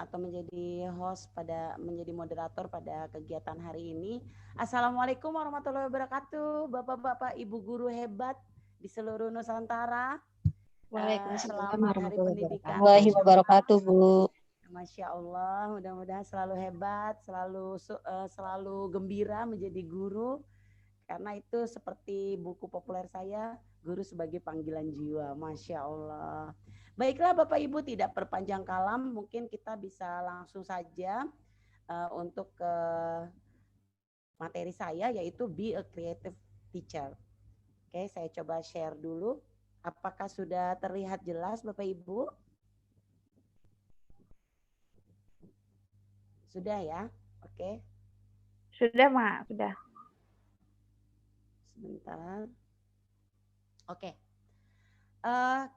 atau menjadi host menjadi moderator pada kegiatan hari ini. Assalamualaikum warahmatullahi wabarakatuh, Bapak-bapak, Ibu guru hebat di seluruh Nusantara. Waalaikumsalam Selamat Hari Pendidikan warahmatullahi wabarakatuh, Bu. Masya Allah, mudah-mudahan selalu hebat, selalu gembira menjadi guru. Karena itu seperti buku populer saya, Guru Sebagai Panggilan Jiwa. Masya Allah. Baiklah Bapak Ibu, tidak perpanjang kalam, mungkin kita bisa langsung saja untuk ke materi saya, yaitu Be a Creative Teacher. Oke, saya coba share dulu. Apakah sudah terlihat jelas Bapak Ibu? Sudah ya? Oke. Sudah, Ma, sudah. Sebentar. Oke.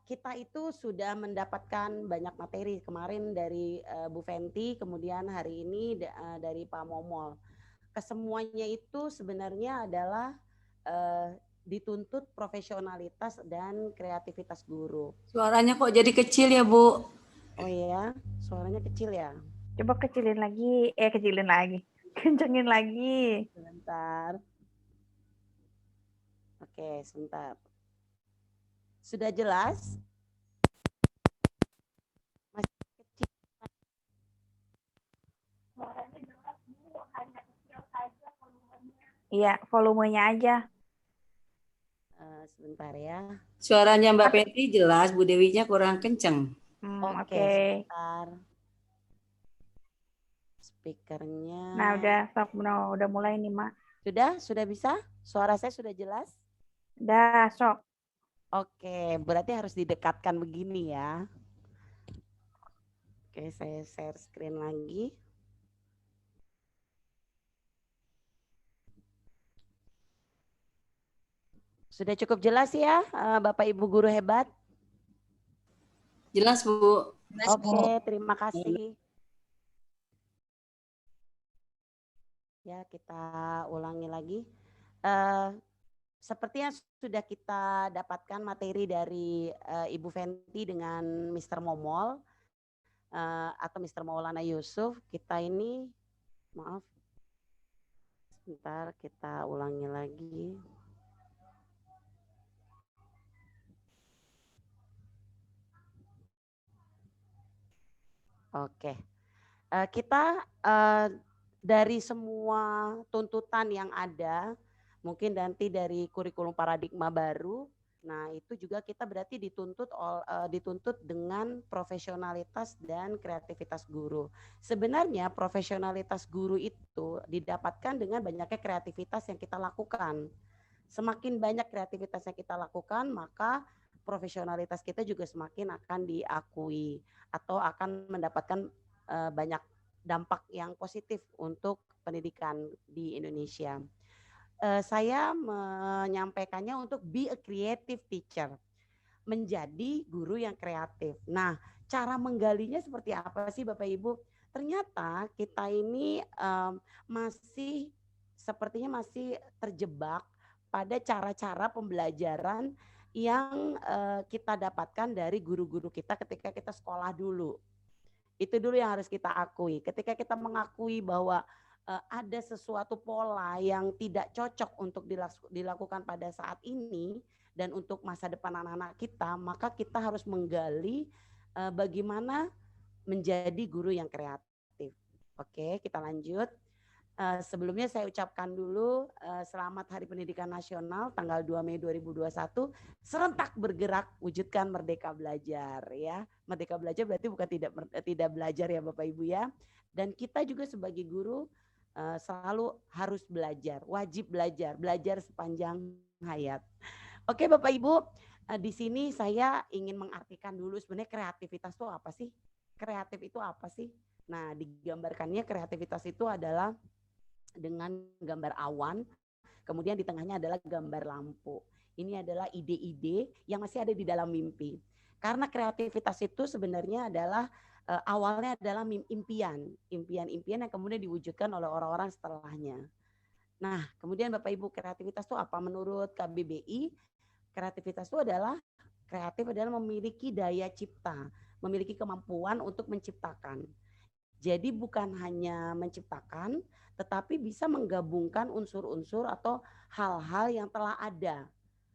Kita itu sudah mendapatkan banyak materi kemarin dari Bu Fenty, kemudian hari ini dari Pak Momol. Kesemuanya itu sebenarnya adalah dituntut profesionalitas dan kreativitas guru. Suaranya kok jadi kecil ya, Bu? Oh iya, suaranya kecil ya? Coba kecilin lagi. Kencengin lagi. Sebentar. Oke, sebentar. Sudah jelas? Masih kecil. Iya, volumenya aja. Sebentar ya. Suaranya Mbak Peti jelas, Bu Dewinya kurang kenceng. Oke, sebentar. Speakernya. Nah, udah mulai nih, Mak. Sudah bisa? Suara saya sudah jelas? Udah, sok. Oke, berarti harus didekatkan begini ya. Oke, saya share screen lagi. Sudah cukup jelas ya, Bapak Ibu guru hebat? Jelas, Bu. Oke, terima kasih. Ya, kita ulangi lagi. Seperti yang sudah kita dapatkan materi dari Ibu Fenty dengan Mr. Momol atau Mr. Maulana Yusuf, kita ini, maaf, sebentar kita ulangi lagi. Oke, kita dari semua tuntutan yang ada, mungkin nanti dari kurikulum paradigma baru, nah itu juga kita berarti dituntut dengan profesionalitas dan kreativitas guru. Sebenarnya profesionalitas guru itu didapatkan dengan banyaknya kreativitas yang kita lakukan. Semakin banyak kreativitas yang kita lakukan, maka profesionalitas kita juga semakin akan diakui atau akan mendapatkan banyak dampak yang positif untuk pendidikan di Indonesia. Saya menyampaikannya untuk be a creative teacher. menjadi guru yang kreatif. Nah, cara menggalinya seperti apa sih Bapak Ibu? Ternyata kita ini masih sepertinya masih terjebak pada cara-cara pembelajaran yang kita dapatkan dari guru-guru kita ketika kita sekolah dulu. Itu dulu yang harus kita akui. Ketika kita mengakui bahwa ada sesuatu pola yang tidak cocok untuk dilakukan pada saat ini dan untuk masa depan anak-anak kita, maka kita harus menggali bagaimana menjadi guru yang kreatif. Oke, kita lanjut. Sebelumnya saya ucapkan dulu selamat Hari Pendidikan Nasional tanggal 2 Mei 2021, serentak bergerak wujudkan Merdeka Belajar ya. Merdeka Belajar berarti bukan tidak belajar ya Bapak Ibu ya. Dan kita juga sebagai guru selalu harus belajar, wajib belajar sepanjang hayat. Oke Bapak Ibu, di sini saya ingin mengartikan dulu sebenarnya kreativitas itu apa sih? Kreatif itu apa sih? Nah, digambarkannya kreativitas itu adalah dengan gambar awan, kemudian di tengahnya adalah gambar lampu. Ini adalah ide-ide yang masih ada di dalam mimpi. Karena kreativitas itu sebenarnya adalah awalnya adalah impian yang kemudian diwujudkan oleh orang-orang setelahnya. Nah, kemudian Bapak Ibu, kreativitas itu apa? Menurut KBBI, kreativitas itu adalah memiliki daya cipta, memiliki kemampuan untuk menciptakan. Jadi bukan hanya menciptakan, tetapi bisa menggabungkan unsur-unsur atau hal-hal yang telah ada.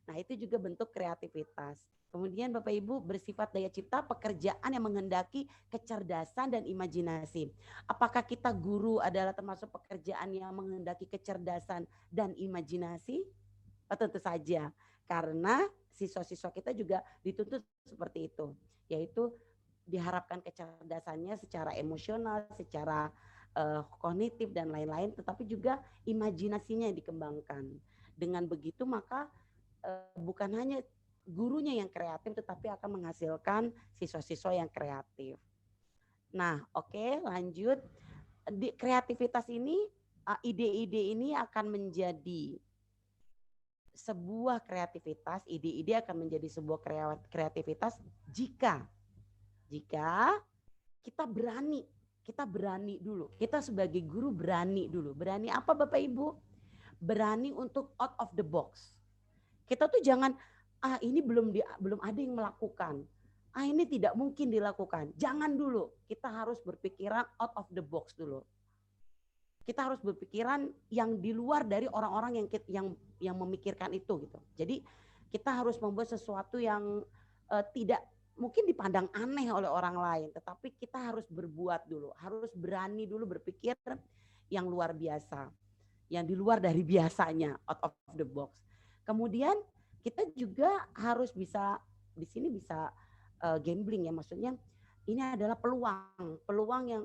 Nah, itu juga bentuk kreativitas. Kemudian Bapak Ibu, bersifat daya cipta pekerjaan yang menghendaki kecerdasan dan imajinasi. Apakah kita guru adalah termasuk pekerjaan yang menghendaki kecerdasan dan imajinasi? Oh, tentu saja, karena siswa-siswa kita juga dituntut seperti itu, yaitu diharapkan kecerdasannya secara emosional, secara kognitif dan lain-lain, tetapi juga imajinasinya yang dikembangkan. Dengan begitu maka bukan hanya gurunya yang kreatif, tetapi akan menghasilkan siswa-siswa yang kreatif. Nah, oke, lanjut. Di kreativitas ini, ide-ide ini akan menjadi sebuah kreativitas, ide-ide akan menjadi sebuah kreativitas jika kita berani dulu. Kita sebagai guru berani dulu. Berani apa Bapak Ibu? Berani untuk out of the box. Kita tuh jangan, ini belum ada yang melakukan. Ini tidak mungkin dilakukan. Jangan dulu. Kita harus berpikiran out of the box dulu. Kita harus berpikiran yang di luar dari orang-orang yang memikirkan itu gitu. Jadi kita harus membuat sesuatu yang tidak mungkin dipandang aneh oleh orang lain, tetapi kita harus berbuat dulu, harus berani dulu berpikir yang luar biasa, yang di luar dari biasanya, out of the box. Kemudian kita juga harus bisa, di sini bisa gambling ya, maksudnya ini adalah peluang yang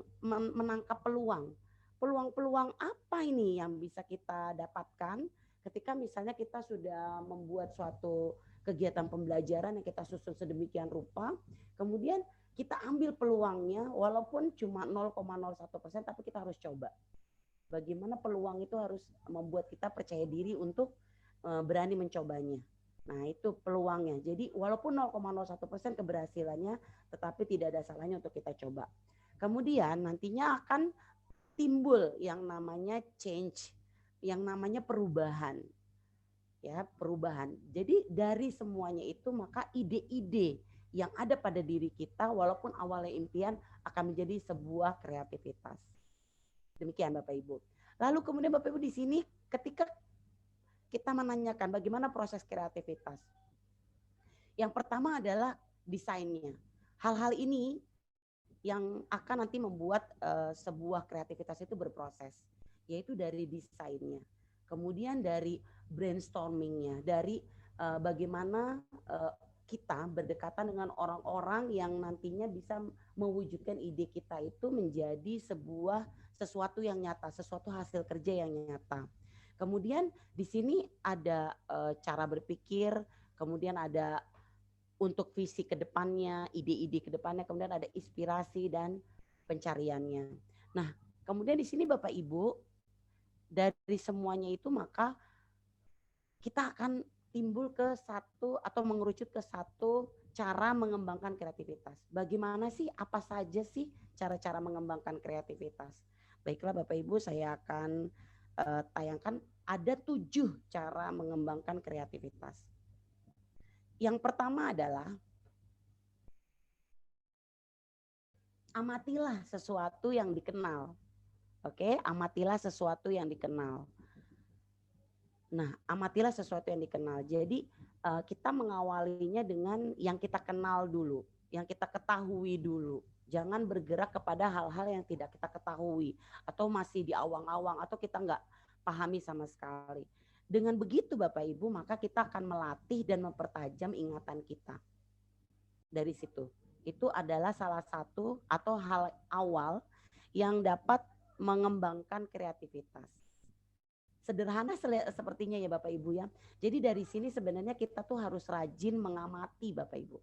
menangkap peluang. Peluang-peluang apa ini yang bisa kita dapatkan ketika misalnya kita sudah membuat suatu kegiatan pembelajaran yang kita susun sedemikian rupa, kemudian kita ambil peluangnya walaupun cuma 0,01%, tapi kita harus coba. Bagaimana peluang itu harus membuat kita percaya diri untuk berani mencobanya. Nah, itu peluangnya. Jadi walaupun 0,01% keberhasilannya, tetapi tidak ada salahnya untuk kita coba. Kemudian nantinya akan timbul yang namanya change, yang namanya perubahan. Ya, perubahan. Jadi dari semuanya itu maka ide-ide yang ada pada diri kita walaupun awalnya impian akan menjadi sebuah kreativitas. Demikian Bapak Ibu. Lalu kemudian Bapak Ibu di sini ketika kita menanyakan bagaimana proses kreativitas. Yang pertama adalah desainnya. Hal-hal ini yang akan nanti membuat sebuah kreativitas itu berproses, yaitu dari desainnya. Kemudian dari brainstormingnya, dari bagaimana kita berdekatan dengan orang-orang yang nantinya bisa mewujudkan ide kita itu menjadi sesuatu yang nyata, sesuatu hasil kerja yang nyata. Kemudian di sini ada cara berpikir, kemudian ada untuk visi ke depannya, ide-ide ke depannya, kemudian ada inspirasi dan pencariannya. Nah, kemudian di sini Bapak Ibu, dari semuanya itu maka kita akan timbul ke satu atau mengerucut ke satu cara mengembangkan kreativitas. Bagaimana sih, apa saja sih cara-cara mengembangkan kreativitas? Baiklah Bapak Ibu, saya akan tayangkan ada 7 cara mengembangkan kreativitas. Yang pertama adalah amatilah sesuatu yang dikenal. Oke, amatilah sesuatu yang dikenal. Nah, amatilah sesuatu yang dikenal. Jadi kita mengawalinya dengan yang kita kenal dulu, yang kita ketahui dulu. Jangan bergerak kepada hal-hal yang tidak kita ketahui atau masih di awang-awang atau kita nggak pahami sama sekali. Dengan begitu Bapak Ibu, maka kita akan melatih dan mempertajam ingatan kita. Dari situ. Itu adalah salah satu atau hal awal yang dapat mengembangkan kreativitas. Sederhana sepertinya ya Bapak Ibu ya. Jadi dari sini sebenarnya kita tuh harus rajin mengamati Bapak Ibu.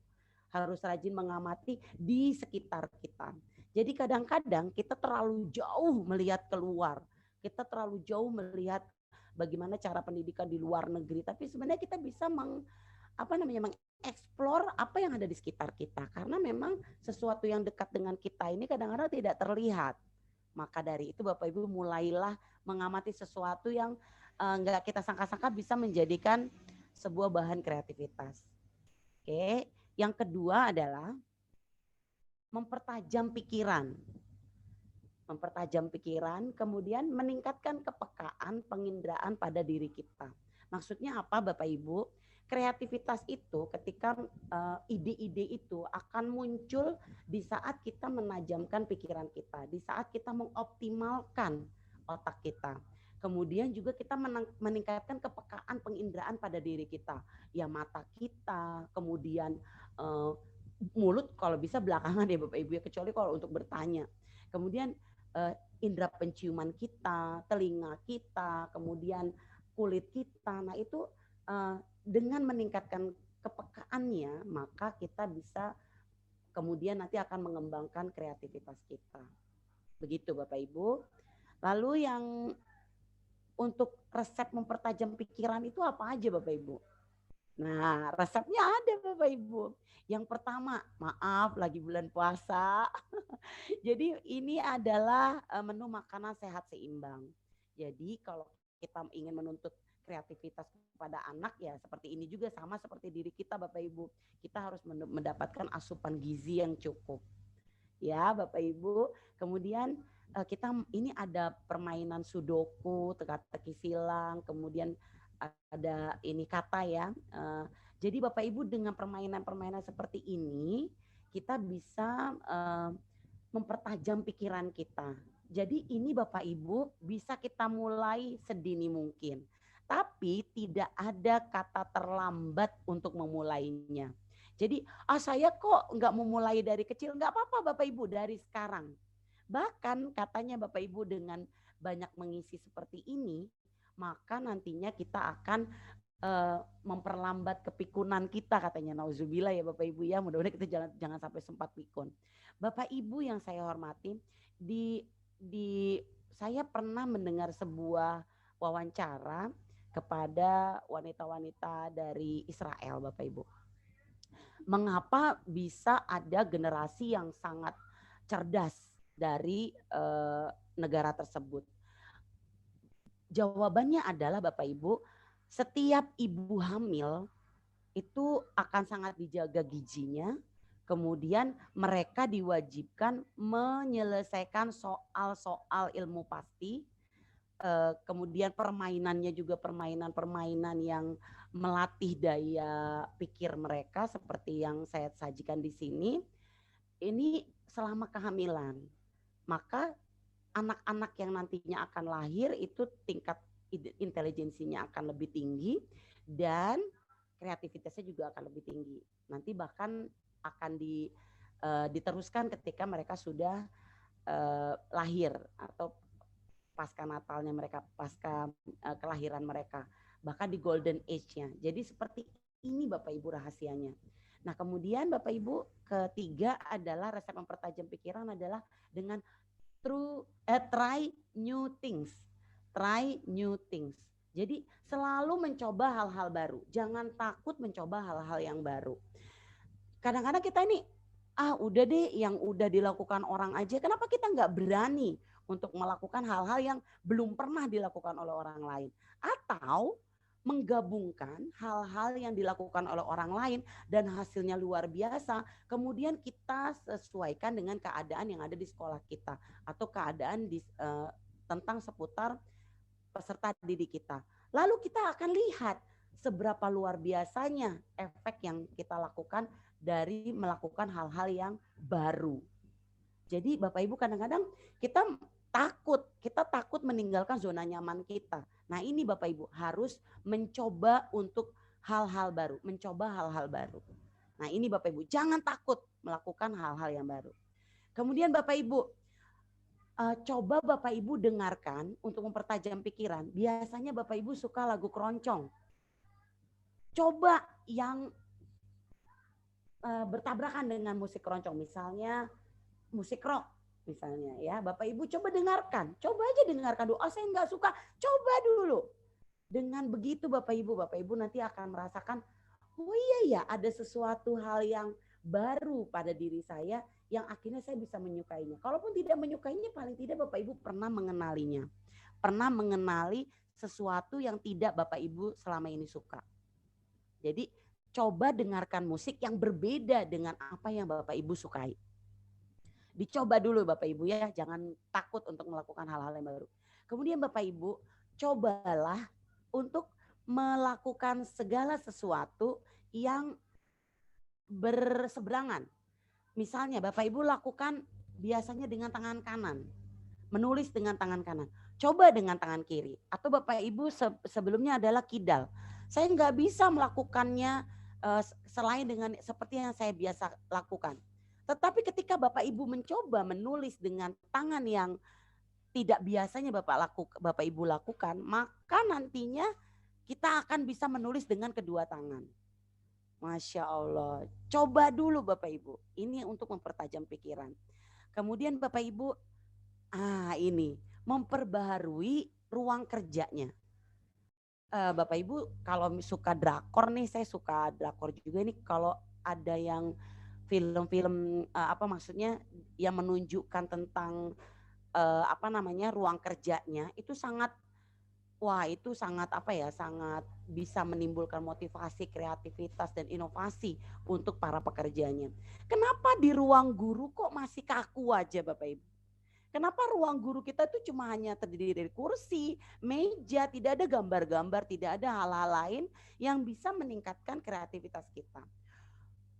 Harus rajin mengamati di sekitar kita. Jadi kadang-kadang kita terlalu jauh melihat keluar. Kita terlalu jauh melihat bagaimana cara pendidikan di luar negeri. Tapi sebenarnya kita bisa mengeksplor apa yang ada di sekitar kita. Karena memang sesuatu yang dekat dengan kita ini kadang-kadang tidak terlihat. Maka dari itu Bapak Ibu mulailah mengamati sesuatu yang nggak kita sangka-sangka bisa menjadikan sebuah bahan kreativitas. Oke, yang kedua adalah mempertajam pikiran. Mempertajam pikiran, kemudian meningkatkan kepekaan, penginderaan pada diri kita. Maksudnya apa Bapak Ibu? Kreativitas itu ketika ide-ide itu akan muncul di saat kita menajamkan pikiran kita, di saat kita mengoptimalkan otak kita. Kemudian juga kita meningkatkan kepekaan penginderaan pada diri kita. Ya mata kita, kemudian mulut kalau bisa belakangan ya Bapak Ibu ya, kecuali kalau untuk bertanya. Kemudian indera penciuman kita, telinga kita, kemudian kulit kita. Nah itu dengan meningkatkan kepekaannya, maka kita bisa kemudian nanti akan mengembangkan kreativitas kita. Begitu Bapak Ibu. Lalu yang untuk resep mempertajam pikiran itu apa aja Bapak Ibu? Nah, resepnya ada Bapak Ibu. Yang pertama, maaf lagi bulan puasa. Jadi ini adalah menu makanan sehat seimbang. Jadi kalau kita ingin menuntut kreativitas kepada anak ya seperti ini juga sama seperti diri kita Bapak Ibu. Kita harus mendapatkan asupan gizi yang cukup. Ya Bapak Ibu. Kemudian kita ini ada permainan sudoku, teka-teki silang, kemudian ada ini kata ya. Jadi Bapak Ibu dengan permainan-permainan seperti ini kita bisa mempertajam pikiran kita. Jadi ini Bapak Ibu bisa kita mulai sedini mungkin. Tapi tidak ada kata terlambat untuk memulainya. Jadi saya kok nggak memulai dari kecil, nggak apa-apa Bapak Ibu dari sekarang. Bahkan katanya Bapak Ibu dengan banyak mengisi seperti ini, maka nantinya kita akan memperlambat kepikunan kita katanya. Nauzubillah ya Bapak Ibu ya, mudah-mudahan kita jangan sampai sempat pikun. Bapak Ibu yang saya hormati, saya pernah mendengar sebuah wawancara kepada wanita-wanita dari Israel Bapak Ibu. Mengapa bisa ada generasi yang sangat cerdas dari negara tersebut? Jawabannya adalah Bapak Ibu, setiap ibu hamil itu akan sangat dijaga gizinya, kemudian mereka diwajibkan menyelesaikan soal-soal ilmu pasti, kemudian permainannya juga permainan-permainan yang melatih daya pikir mereka seperti yang saya sajikan di sini. Ini selama kehamilan. Maka anak-anak yang nantinya akan lahir itu tingkat intelijensinya akan lebih tinggi dan kreativitasnya juga akan lebih tinggi. Nanti bahkan akan diteruskan ketika mereka sudah lahir atau pasca natalnya mereka, pasca kelahiran mereka, bahkan di golden age-nya. Jadi seperti ini Bapak Ibu rahasianya. Nah kemudian Bapak Ibu ketiga adalah resep mempertajam pikiran adalah dengan try new things. Try new things. Jadi selalu mencoba hal-hal baru. Jangan takut mencoba hal-hal yang baru. Kadang-kadang kita ini, udah deh yang udah dilakukan orang aja. Kenapa kita nggak berani untuk melakukan hal-hal yang belum pernah dilakukan oleh orang lain? Atau menggabungkan hal-hal yang dilakukan oleh orang lain dan hasilnya luar biasa, kemudian kita sesuaikan dengan keadaan yang ada di sekolah kita atau keadaan tentang seputar peserta didik kita. Lalu kita akan lihat seberapa luar biasanya efek yang kita lakukan dari melakukan hal-hal yang baru. Jadi Bapak Ibu kadang-kadang kita takut meninggalkan zona nyaman kita. Nah ini Bapak Ibu harus mencoba untuk hal-hal baru, mencoba hal-hal baru. Nah ini Bapak Ibu jangan takut melakukan hal-hal yang baru. Kemudian Bapak Ibu, coba Bapak Ibu dengarkan untuk mempertajam pikiran. Biasanya Bapak Ibu suka lagu keroncong. Coba yang bertabrakan dengan musik keroncong, misalnya musik rock misalnya ya. Bapak Ibu coba dengarkan, coba aja dengarkan dulu. Saya nggak suka, coba dulu. Dengan begitu Bapak Ibu nanti akan merasakan, oh iya ya ada sesuatu hal yang baru pada diri saya yang akhirnya saya bisa menyukainya. Kalaupun tidak menyukainya, paling tidak Bapak Ibu pernah mengenalinya. Pernah mengenali sesuatu yang tidak Bapak Ibu selama ini suka. Jadi coba dengarkan musik yang berbeda dengan apa yang Bapak Ibu sukai. Dicoba dulu Bapak Ibu ya, jangan takut untuk melakukan hal-hal yang baru. Kemudian Bapak Ibu, cobalah untuk melakukan segala sesuatu yang berseberangan. Misalnya Bapak Ibu lakukan biasanya dengan tangan kanan, menulis dengan tangan kanan. Coba dengan tangan kiri. Atau Bapak Ibu sebelumnya adalah kidal. Saya nggak bisa melakukannya selain dengan seperti yang saya biasa lakukan. Tetapi ketika Bapak Ibu mencoba menulis dengan tangan yang tidak biasanya Bapak Ibu lakukan, maka nantinya kita akan bisa menulis dengan kedua tangan. Masya Allah. Coba dulu Bapak Ibu. Ini untuk mempertajam pikiran. Kemudian Bapak Ibu, ini memperbaharui ruang kerjanya. Bapak Ibu kalau suka drakor nih, saya suka drakor juga nih. Kalau ada yang film-film maksudnya yang menunjukkan tentang ruang kerjanya itu sangat sangat bisa menimbulkan motivasi, kreativitas dan inovasi untuk para pekerjanya. Kenapa di ruang guru kok masih kaku aja Bapak Ibu? Kenapa ruang guru kita itu cuma hanya terdiri dari kursi, meja, tidak ada gambar-gambar, tidak ada hal-hal lain yang bisa meningkatkan kreativitas kita.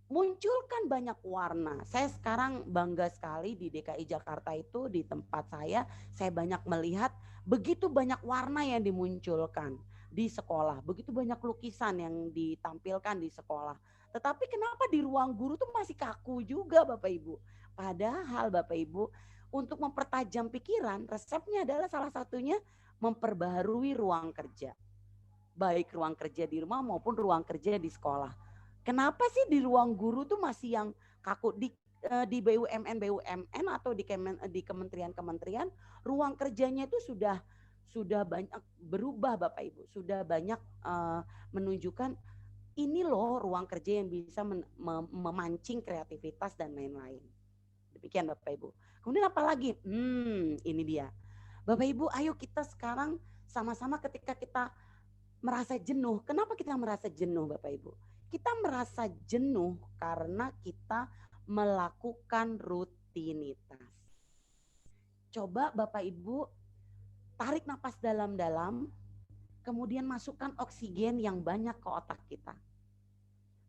Munculkan banyak warna. Saya sekarang bangga sekali di DKI Jakarta itu, di tempat saya banyak melihat begitu banyak warna yang dimunculkan di sekolah. Begitu banyak lukisan yang ditampilkan di sekolah. Tetapi kenapa di ruang guru tuh masih kaku juga Bapak Ibu? Padahal Bapak Ibu untuk mempertajam pikiran, resepnya adalah salah satunya memperbaharui ruang kerja. Baik ruang kerja di rumah maupun ruang kerja di sekolah. Kenapa sih di ruang guru tuh masih yang kaku? Di BUMN atau di kementerian-kementerian ruang kerjanya itu sudah banyak berubah Bapak Ibu, sudah banyak menunjukkan ini loh ruang kerja yang bisa memancing kreativitas dan lain-lain. Demikian Bapak Ibu. Kemudian apa lagi? Ini dia. Bapak Ibu, ayo kita sekarang sama-sama ketika kita merasa jenuh. Kenapa kita merasa jenuh Bapak Ibu? Kita merasa jenuh karena kita melakukan rutinitas. Coba Bapak Ibu tarik napas dalam-dalam, kemudian masukkan oksigen yang banyak ke otak kita.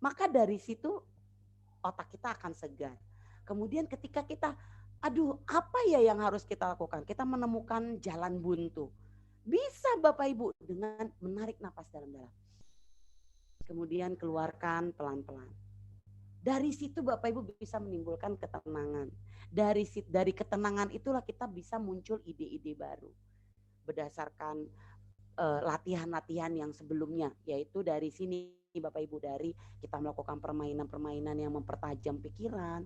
Maka dari situ otak kita akan segar. Kemudian ketika kita, apa ya yang harus kita lakukan? Kita menemukan jalan buntu. Bisa Bapak Ibu dengan menarik napas dalam-dalam. Kemudian keluarkan pelan-pelan. Dari situ Bapak Ibu bisa menimbulkan ketenangan. Dari ketenangan itulah kita bisa muncul ide-ide baru. Berdasarkan latihan-latihan yang sebelumnya. Yaitu dari sini Bapak Ibu, dari kita melakukan permainan-permainan yang mempertajam pikiran,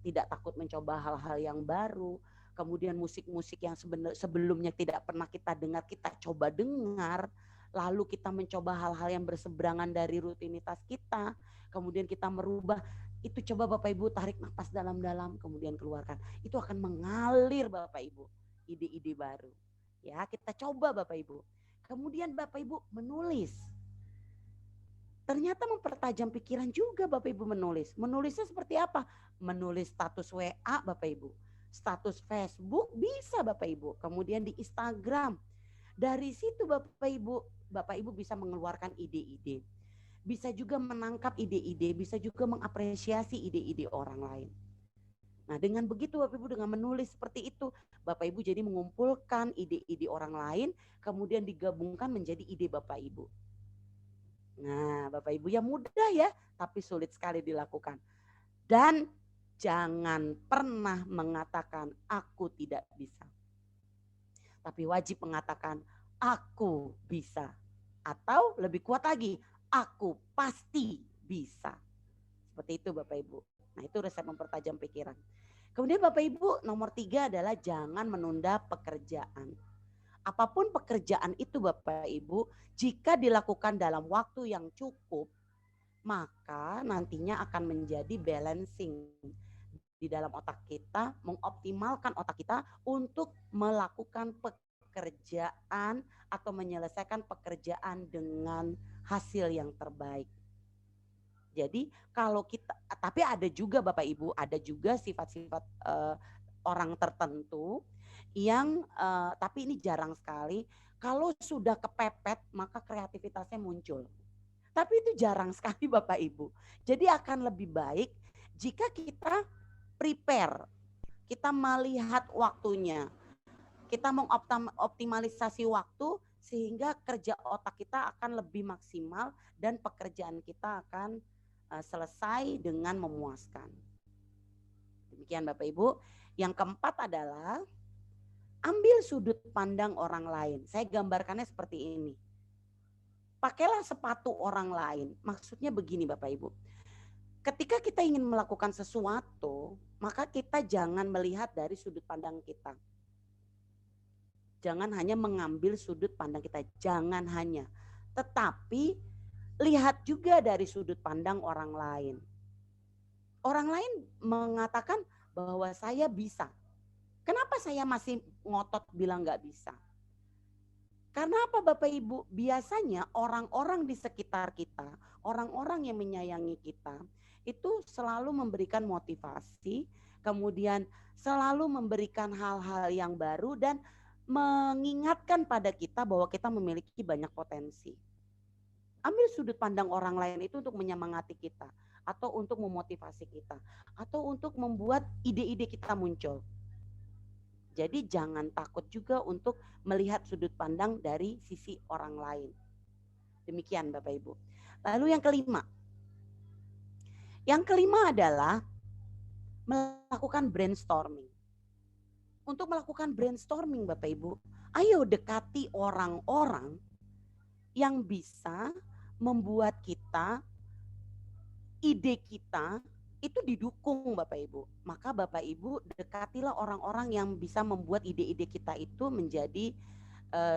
tidak takut mencoba hal-hal yang baru. kemudian musik-musik yang sebelumnya tidak pernah kita dengar, kita coba dengar, lalu kita mencoba hal-hal yang berseberangan dari rutinitas kita, kemudian kita merubah, itu coba Bapak Ibu tarik nafas dalam-dalam, kemudian keluarkan. Itu akan mengalir Bapak Ibu, ide-ide baru. Ya, kita coba Bapak Ibu. Kemudian Bapak Ibu menulis. Ternyata mempertajam pikiran juga Bapak Ibu menulis. Menulisnya seperti apa? Menulis status WA Bapak Ibu. Status Facebook bisa Bapak Ibu. Kemudian di Instagram. Dari situ Bapak Ibu bisa mengeluarkan ide-ide. Bisa juga menangkap ide-ide, bisa juga mengapresiasi ide-ide orang lain. Nah, dengan begitu Bapak Ibu, dengan menulis seperti itu, Bapak Ibu jadi mengumpulkan ide-ide orang lain, kemudian digabungkan menjadi ide Bapak Ibu. Nah, Bapak Ibu, ya mudah ya, tapi sulit sekali dilakukan. Dan jangan pernah mengatakan aku tidak bisa. Tapi wajib mengatakan aku bisa. Atau lebih kuat lagi, aku pasti bisa. Seperti itu Bapak Ibu. Nah, itu resep mempertajam pikiran. Kemudian Bapak Ibu, nomor 3 adalah jangan menunda pekerjaan. Apapun pekerjaan itu Bapak Ibu, jika dilakukan dalam waktu yang cukup, maka nantinya akan menjadi balancing di dalam otak kita, mengoptimalkan otak kita untuk melakukan pekerjaan atau menyelesaikan pekerjaan dengan hasil yang terbaik. Jadi kalau kita, tapi ada juga Bapak Ibu, ada juga sifat-sifat orang tertentu yang tapi ini jarang sekali, kalau sudah kepepet maka kreativitasnya muncul. Tapi itu jarang sekali Bapak Ibu. Jadi akan lebih baik jika kita prepare, kita melihat waktunya, kita mengoptimalisasi waktu sehingga kerja otak kita akan lebih maksimal dan pekerjaan kita akan selesai dengan memuaskan. Demikian Bapak Ibu. Yang keempat adalah ambil sudut pandang orang lain. Saya gambarkannya seperti ini. Pakailah sepatu orang lain. Maksudnya begini Bapak Ibu. Ketika kita ingin melakukan sesuatu, maka kita jangan melihat dari sudut pandang kita. Jangan hanya mengambil sudut pandang kita. Jangan hanya. Tetapi lihat juga dari sudut pandang orang lain. Orang lain mengatakan bahwa saya bisa. Kenapa saya masih ngotot bilang nggak bisa? Karena apa Bapak Ibu? Biasanya orang-orang di sekitar kita, orang-orang yang menyayangi kita, itu selalu memberikan motivasi, kemudian selalu memberikan hal-hal yang baru dan mengingatkan pada kita bahwa kita memiliki banyak potensi. Ambil sudut pandang orang lain itu untuk menyemangati kita, atau untuk memotivasi kita, atau untuk membuat ide-ide kita muncul. Jadi jangan takut juga untuk melihat sudut pandang dari sisi orang lain. Demikian Bapak Ibu. Lalu yang kelima. Yang kelima adalah melakukan brainstorming. Untuk melakukan brainstorming Bapak Ibu, ayo dekati orang-orang yang bisa membuat kita, ide kita itu didukung Bapak Ibu. Maka Bapak Ibu dekatilah orang-orang yang bisa membuat ide-ide kita itu menjadi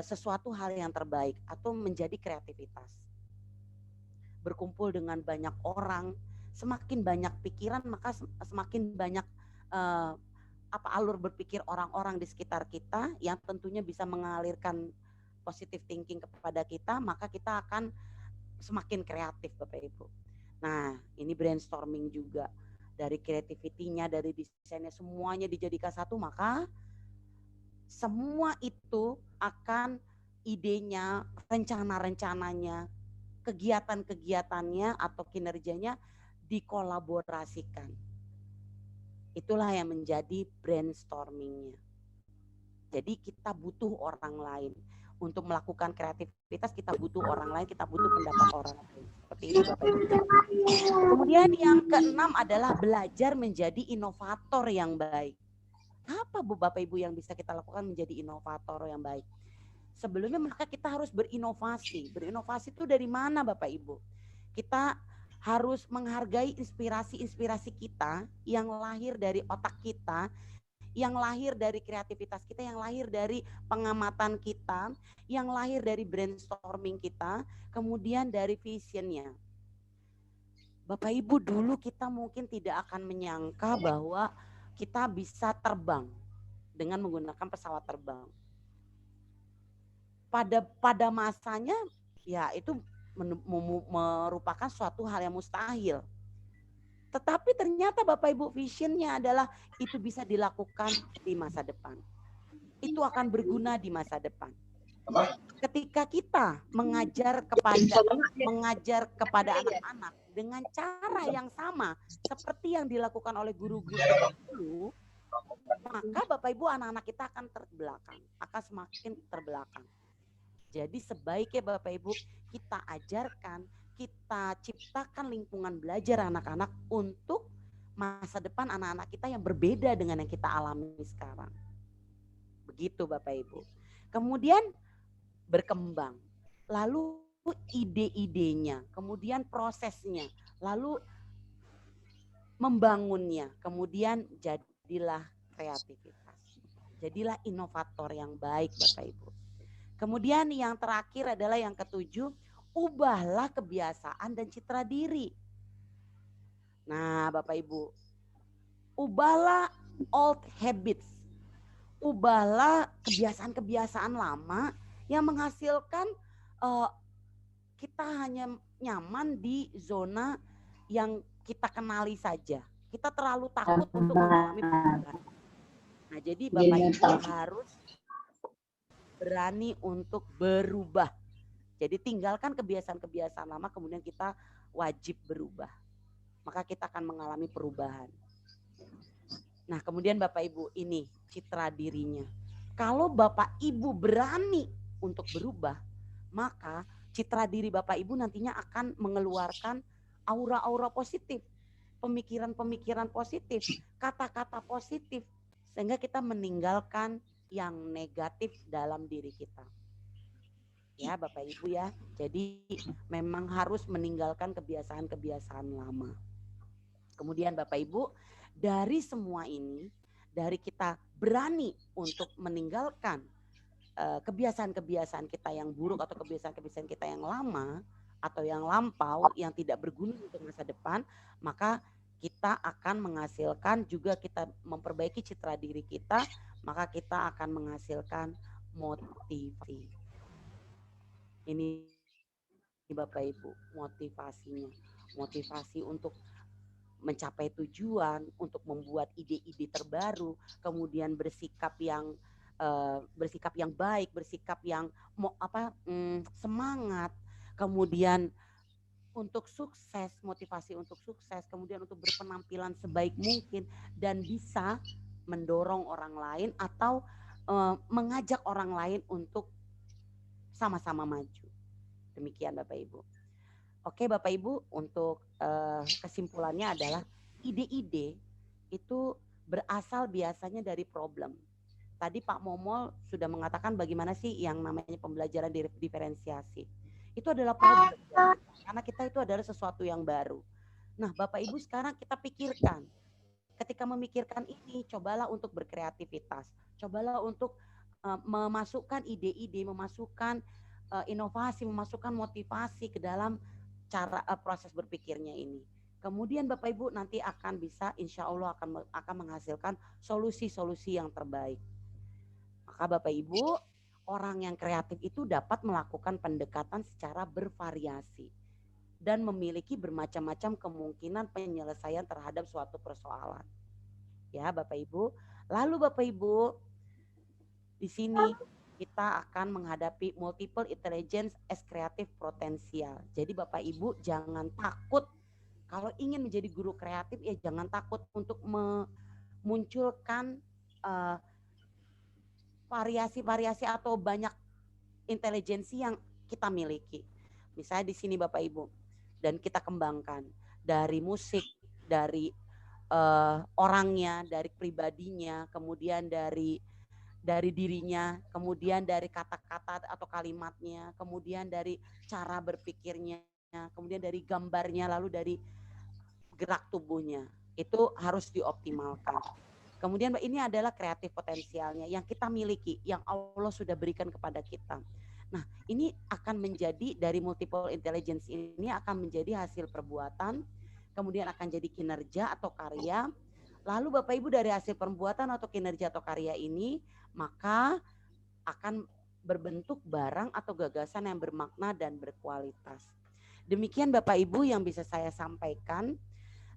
sesuatu hal yang terbaik atau menjadi kreativitas. Berkumpul dengan banyak orang, semakin banyak pikiran maka semakin banyak alur berpikir orang-orang di sekitar kita yang tentunya bisa mengalirkan positive thinking kepada kita, maka kita akan semakin kreatif Bapak Ibu. Nah, ini brainstorming juga. Dari kreativitinya, dari desainnya, semuanya dijadikan satu, maka semua itu akan idenya, rencana-rencananya, kegiatan-kegiatannya atau kinerjanya dikolaborasikan. Itulah yang menjadi brainstormingnya. Jadi kita butuh orang lain. Untuk melakukan kreativitas kita butuh orang lain, kita butuh pendapat orang lain. Seperti itu Bapak Ibu. Kemudian yang keenam adalah belajar menjadi inovator yang baik. Apa Bapak Ibu yang bisa kita lakukan menjadi inovator yang baik? Sebelumnya maka kita harus berinovasi. Berinovasi itu dari mana Bapak Ibu? Kita harus menghargai inspirasi-inspirasi kita yang lahir dari otak kita, yang lahir dari kreativitas kita, yang lahir dari pengamatan kita, yang lahir dari brainstorming kita, kemudian dari visionnya. Bapak Ibu, dulu kita mungkin tidak akan menyangka bahwa kita bisa terbang dengan menggunakan pesawat terbang. Pada masanya ya itu merupakan suatu hal yang mustahil. Tetapi ternyata Bapak Ibu visionnya adalah itu bisa dilakukan di masa depan. Itu akan berguna di masa depan. Ketika kita mengajar kepada anak-anak dengan cara yang sama seperti yang dilakukan oleh guru-guru dulu, maka Bapak Ibu anak-anak kita akan terbelakang, akan semakin terbelakang. Jadi sebaiknya Bapak Ibu kita ajarkan, kita ciptakan lingkungan belajar anak-anak untuk masa depan anak-anak kita yang berbeda dengan yang kita alami sekarang. Begitu Bapak Ibu. Kemudian berkembang, lalu ide-idenya, kemudian prosesnya, lalu membangunnya, kemudian jadilah kreativitas. Jadilah inovator yang baik Bapak Ibu. Kemudian yang terakhir adalah yang ketujuh, ubahlah kebiasaan dan citra diri. Nah Bapak Ibu, ubahlah old habits. Ubahlah kebiasaan-kebiasaan lama yang menghasilkan kita hanya nyaman di zona yang kita kenali saja. Kita terlalu takut untuk mengalami perubahan. Nah jadi Bapak Ibu harus berani untuk berubah. Jadi tinggalkan kebiasaan-kebiasaan lama, kemudian kita wajib berubah. Maka kita akan mengalami perubahan. Nah kemudian Bapak Ibu ini citra dirinya. Kalau Bapak Ibu berani untuk berubah, maka citra diri Bapak Ibu nantinya akan mengeluarkan aura-aura positif, pemikiran-pemikiran positif, kata-kata positif, sehingga kita meninggalkan yang negatif dalam diri kita. Ya Bapak Ibu ya, jadi memang harus meninggalkan kebiasaan-kebiasaan lama. Kemudian Bapak Ibu, dari semua ini, dari kita berani untuk meninggalkan kebiasaan-kebiasaan kita yang buruk atau kebiasaan-kebiasaan kita yang lama atau yang lampau yang tidak berguna untuk masa depan, maka kita akan menghasilkan juga kita memperbaiki citra diri kita, maka kita akan menghasilkan motivasi. Ini Bapak Ibu, motivasinya. Motivasi untuk mencapai tujuan, untuk membuat ide-ide terbaru, kemudian bersikap yang baik, bersikap yang semangat, kemudian untuk sukses, motivasi untuk sukses, kemudian untuk berpenampilan sebaik mungkin dan bisa mendorong orang lain atau mengajak orang lain untuk sama-sama maju. Demikian Bapak Ibu. Oke Bapak Ibu, untuk kesimpulannya adalah ide-ide itu berasal biasanya dari problem. Tadi Pak Momol sudah mengatakan bagaimana sih yang namanya pembelajaran diferensiasi. Itu adalah problem, karena kita itu adalah sesuatu yang baru. Nah Bapak Ibu sekarang kita pikirkan, ketika memikirkan ini, cobalah untuk berkreativitas, cobalah untuk memasukkan ide-ide, memasukkan inovasi, memasukkan motivasi ke dalam cara proses berpikirnya ini. Kemudian Bapak Ibu nanti akan bisa, insya Allah akan menghasilkan solusi-solusi yang terbaik. Maka Bapak Ibu, orang yang kreatif itu dapat melakukan pendekatan secara bervariasi dan memiliki bermacam-macam kemungkinan penyelesaian terhadap suatu persoalan. Ya Bapak Ibu. Lalu Bapak Ibu, di sini kita akan menghadapi multiple intelligence as creative potensial. Jadi Bapak Ibu jangan takut kalau ingin menjadi guru kreatif, ya jangan takut untuk memunculkan variasi-variasi atau banyak intelijensi yang kita miliki. Misalnya di sini Bapak Ibu, dan kita kembangkan dari musik, dari orangnya, dari pribadinya, kemudian dari dirinya, kemudian dari kata-kata atau kalimatnya, kemudian dari cara berpikirnya, kemudian dari gambarnya, lalu dari gerak tubuhnya. Itu harus dioptimalkan. Kemudian ini adalah kreatif potensialnya yang kita miliki, yang Allah sudah berikan kepada kita. Nah, ini akan menjadi dari multiple intelligence ini akan menjadi hasil perbuatan, kemudian akan jadi kinerja atau karya. Lalu Bapak Ibu dari hasil perbuatan atau kinerja atau karya ini, maka akan berbentuk barang atau gagasan yang bermakna dan berkualitas. Demikian Bapak Ibu yang bisa saya sampaikan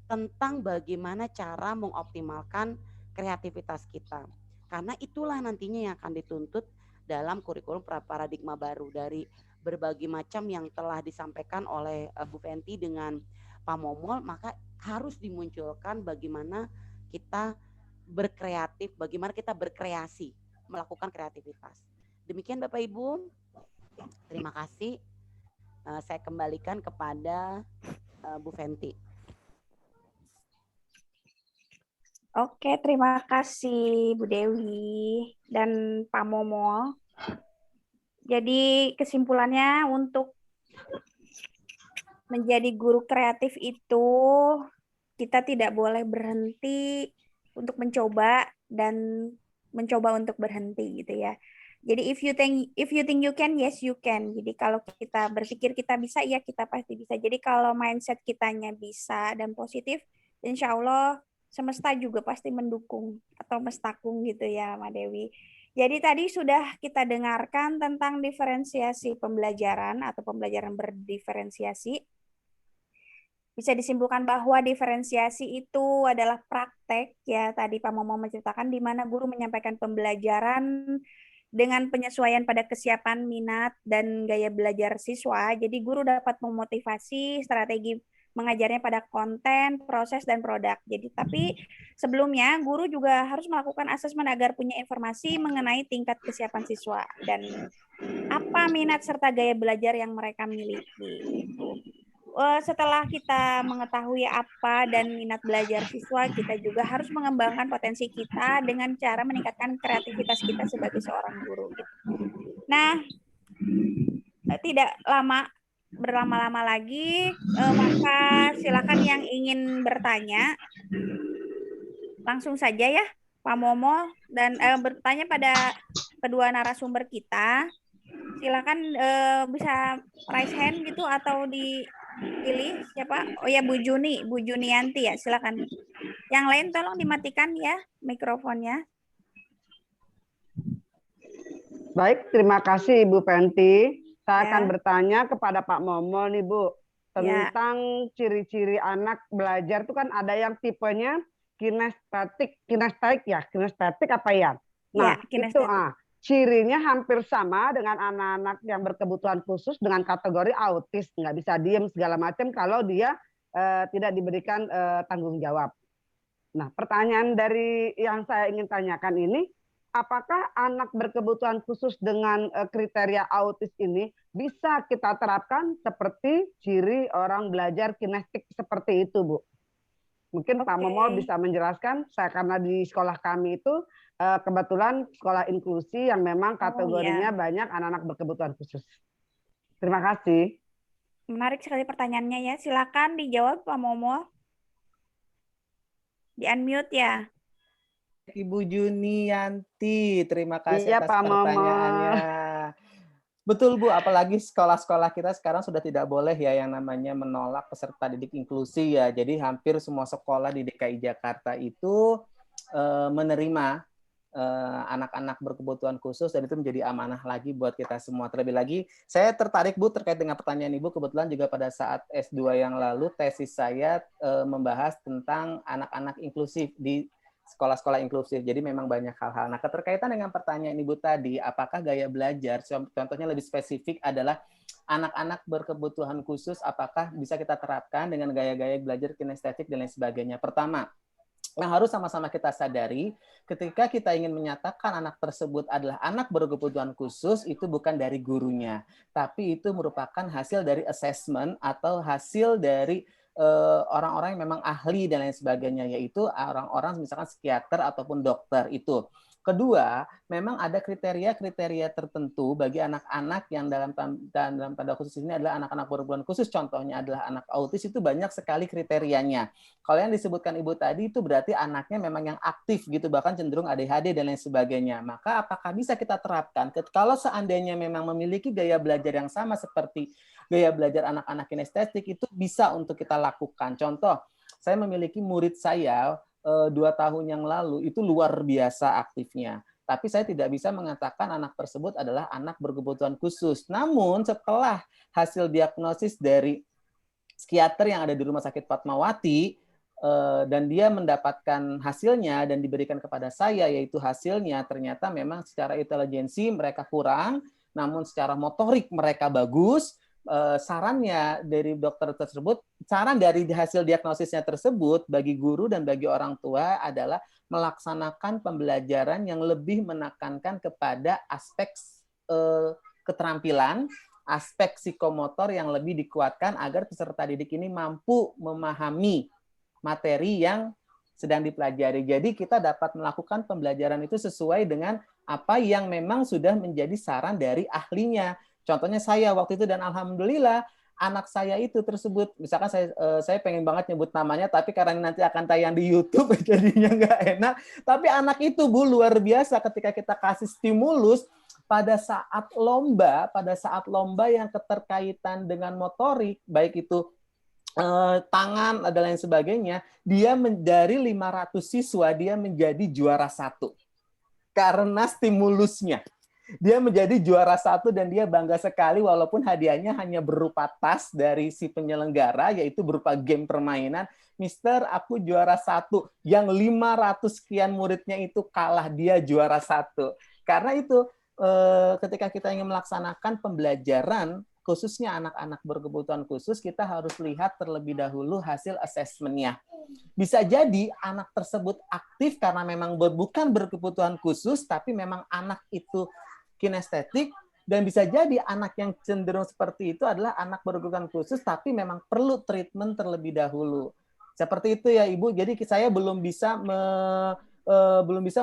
tentang bagaimana cara mengoptimalkan kreativitas kita. Karena itulah nantinya yang akan dituntut dalam kurikulum paradigma baru dari berbagai macam yang telah disampaikan oleh Bu Fenty dengan Pak Momol, maka harus dimunculkan bagaimana kita berkreatif, bagaimana kita berkreasi, melakukan kreativitas. Demikian Bapak Ibu, terima kasih. Saya kembalikan kepada Bu Fenty. Oke, terima kasih Bu Dewi dan Pak Momo. Jadi kesimpulannya untuk menjadi guru kreatif itu kita tidak boleh berhenti untuk mencoba dan mencoba untuk berhenti gitu ya. Jadi if you think you can, yes you can. Jadi kalau kita berpikir kita bisa, ya kita pasti bisa. Jadi kalau mindset kitanya bisa dan positif, insya Allah semesta juga pasti mendukung atau mestakung gitu ya, Ma Dewi. Jadi tadi sudah kita dengarkan tentang diferensiasi pembelajaran atau pembelajaran berdiferensiasi. Bisa disimpulkan bahwa diferensiasi itu adalah praktek, ya tadi Pak Momo menceritakan, di mana guru menyampaikan pembelajaran dengan penyesuaian pada kesiapan, minat, dan gaya belajar siswa. Jadi guru dapat memotivasi strategi mengajarnya pada konten, proses, dan produk. Jadi tapi sebelumnya guru juga harus melakukan asesmen agar punya informasi mengenai tingkat kesiapan siswa dan apa minat serta gaya belajar yang mereka miliki. Setelah kita mengetahui apa dan minat belajar siswa, kita juga harus mengembangkan potensi kita dengan cara meningkatkan kreativitas kita sebagai seorang guru. Nah, tidak berlama-lama lagi, maka silakan yang ingin bertanya langsung saja ya, Pak Momo, dan bertanya pada kedua narasumber kita. Silakan bisa raise hand gitu atau dipilih siapa? Oh ya, Bu Junianti ya, silakan. Yang lain tolong dimatikan ya mikrofonnya. Baik, terima kasih Ibu Fenty. Saya Ya. akan bertanya kepada Pak Momo nih Bu, tentang ciri-ciri anak belajar itu kan ada yang tipenya kinestetik apa ya? Nah, itu cirinya hampir sama dengan anak-anak yang berkebutuhan khusus dengan kategori autis, nggak bisa diem segala macam kalau dia tidak diberikan tanggung jawab. Nah, pertanyaan dari yang saya ingin tanyakan ini, apakah anak berkebutuhan khusus dengan kriteria autis ini bisa kita terapkan seperti ciri orang belajar kinestetik seperti itu, Bu? Mungkin Pak Momo bisa menjelaskan, karena di sekolah kami itu kebetulan sekolah inklusi yang memang kategorinya banyak anak-anak berkebutuhan khusus. Terima kasih. Menarik sekali pertanyaannya ya. Silakan dijawab Pak Momo. Di-unmute ya. Ibu Junianti, terima kasih atas Pak pertanyaannya. Betul Bu, apalagi sekolah-sekolah kita sekarang sudah tidak boleh ya yang namanya menolak peserta didik inklusi ya. Jadi hampir semua sekolah di DKI Jakarta itu menerima anak-anak berkebutuhan khusus, dan itu menjadi amanah lagi buat kita semua. Terlebih lagi, saya tertarik Bu terkait dengan pertanyaan Ibu. Kebetulan juga pada saat S2 yang lalu tesis saya membahas tentang anak-anak inklusif di sekolah-sekolah inklusif. Jadi memang banyak hal-hal. Nah, keterkaitan dengan pertanyaan Ibu tadi, apakah gaya belajar, contohnya lebih spesifik adalah anak-anak berkebutuhan khusus, apakah bisa kita terapkan dengan gaya-gaya belajar kinestetik dan lain sebagainya. Pertama, yang harus sama-sama kita sadari, ketika kita ingin menyatakan anak tersebut adalah anak berkebutuhan khusus, itu bukan dari gurunya, tapi itu merupakan hasil dari assessment atau hasil dari orang-orang yang memang ahli dan lain sebagainya, yaitu orang-orang misalkan psikiater ataupun dokter itu. Kedua, memang ada kriteria-kriteria tertentu bagi anak-anak yang dalam tanda khusus ini adalah anak-anak berkebutuhan khusus, contohnya adalah anak autis, itu banyak sekali kriterianya. Kalau yang disebutkan Ibu tadi itu berarti anaknya memang yang aktif gitu, bahkan cenderung ADHD dan lain sebagainya. Maka apakah bisa kita terapkan kalau seandainya memang memiliki gaya belajar yang sama seperti gaya belajar anak-anak kinestetik, itu bisa untuk kita lakukan. Contoh, saya memiliki murid saya 2 tahun yang lalu itu luar biasa aktifnya. Tapi saya tidak bisa mengatakan anak tersebut adalah anak berkebutuhan khusus. Namun setelah hasil diagnosis dari psikiater yang ada di Rumah Sakit Fatmawati, dan dia mendapatkan hasilnya dan diberikan kepada saya, yaitu hasilnya ternyata memang secara intelijensi mereka kurang, namun secara motorik mereka bagus. Sarannya dari dokter tersebut, saran dari hasil diagnosisnya tersebut bagi guru dan bagi orang tua adalah melaksanakan pembelajaran yang lebih menekankan kepada aspek keterampilan, aspek psikomotor yang lebih dikuatkan agar peserta didik ini mampu memahami materi yang sedang dipelajari. Jadi kita dapat melakukan pembelajaran itu sesuai dengan apa yang memang sudah menjadi saran dari ahlinya. Contohnya saya waktu itu, dan alhamdulillah anak saya itu tersebut, misalkan saya pengen banget nyebut namanya, tapi karena nanti akan tayang di YouTube jadinya nggak enak. Tapi anak itu Bu luar biasa ketika kita kasih stimulus pada saat lomba yang keterkaitan dengan motorik, baik itu tangan dan lain sebagainya, dia dari 500 siswa dia menjadi juara 1 karena stimulusnya. Dia menjadi juara 1 dan dia bangga sekali walaupun hadiahnya hanya berupa tas dari si penyelenggara, yaitu berupa game permainan. Mister, aku juara 1. Yang 500 sekian muridnya itu kalah, dia juara 1. Karena itu ketika kita ingin melaksanakan pembelajaran, khususnya anak-anak berkebutuhan khusus, kita harus lihat terlebih dahulu hasil asesmennya. Bisa jadi anak tersebut aktif karena memang bukan berkebutuhan khusus, tapi memang anak itu kinestetik, dan bisa jadi anak yang cenderung seperti itu adalah anak berkebutuhan khusus, tapi memang perlu treatment terlebih dahulu. Seperti itu ya Ibu. Jadi saya belum bisa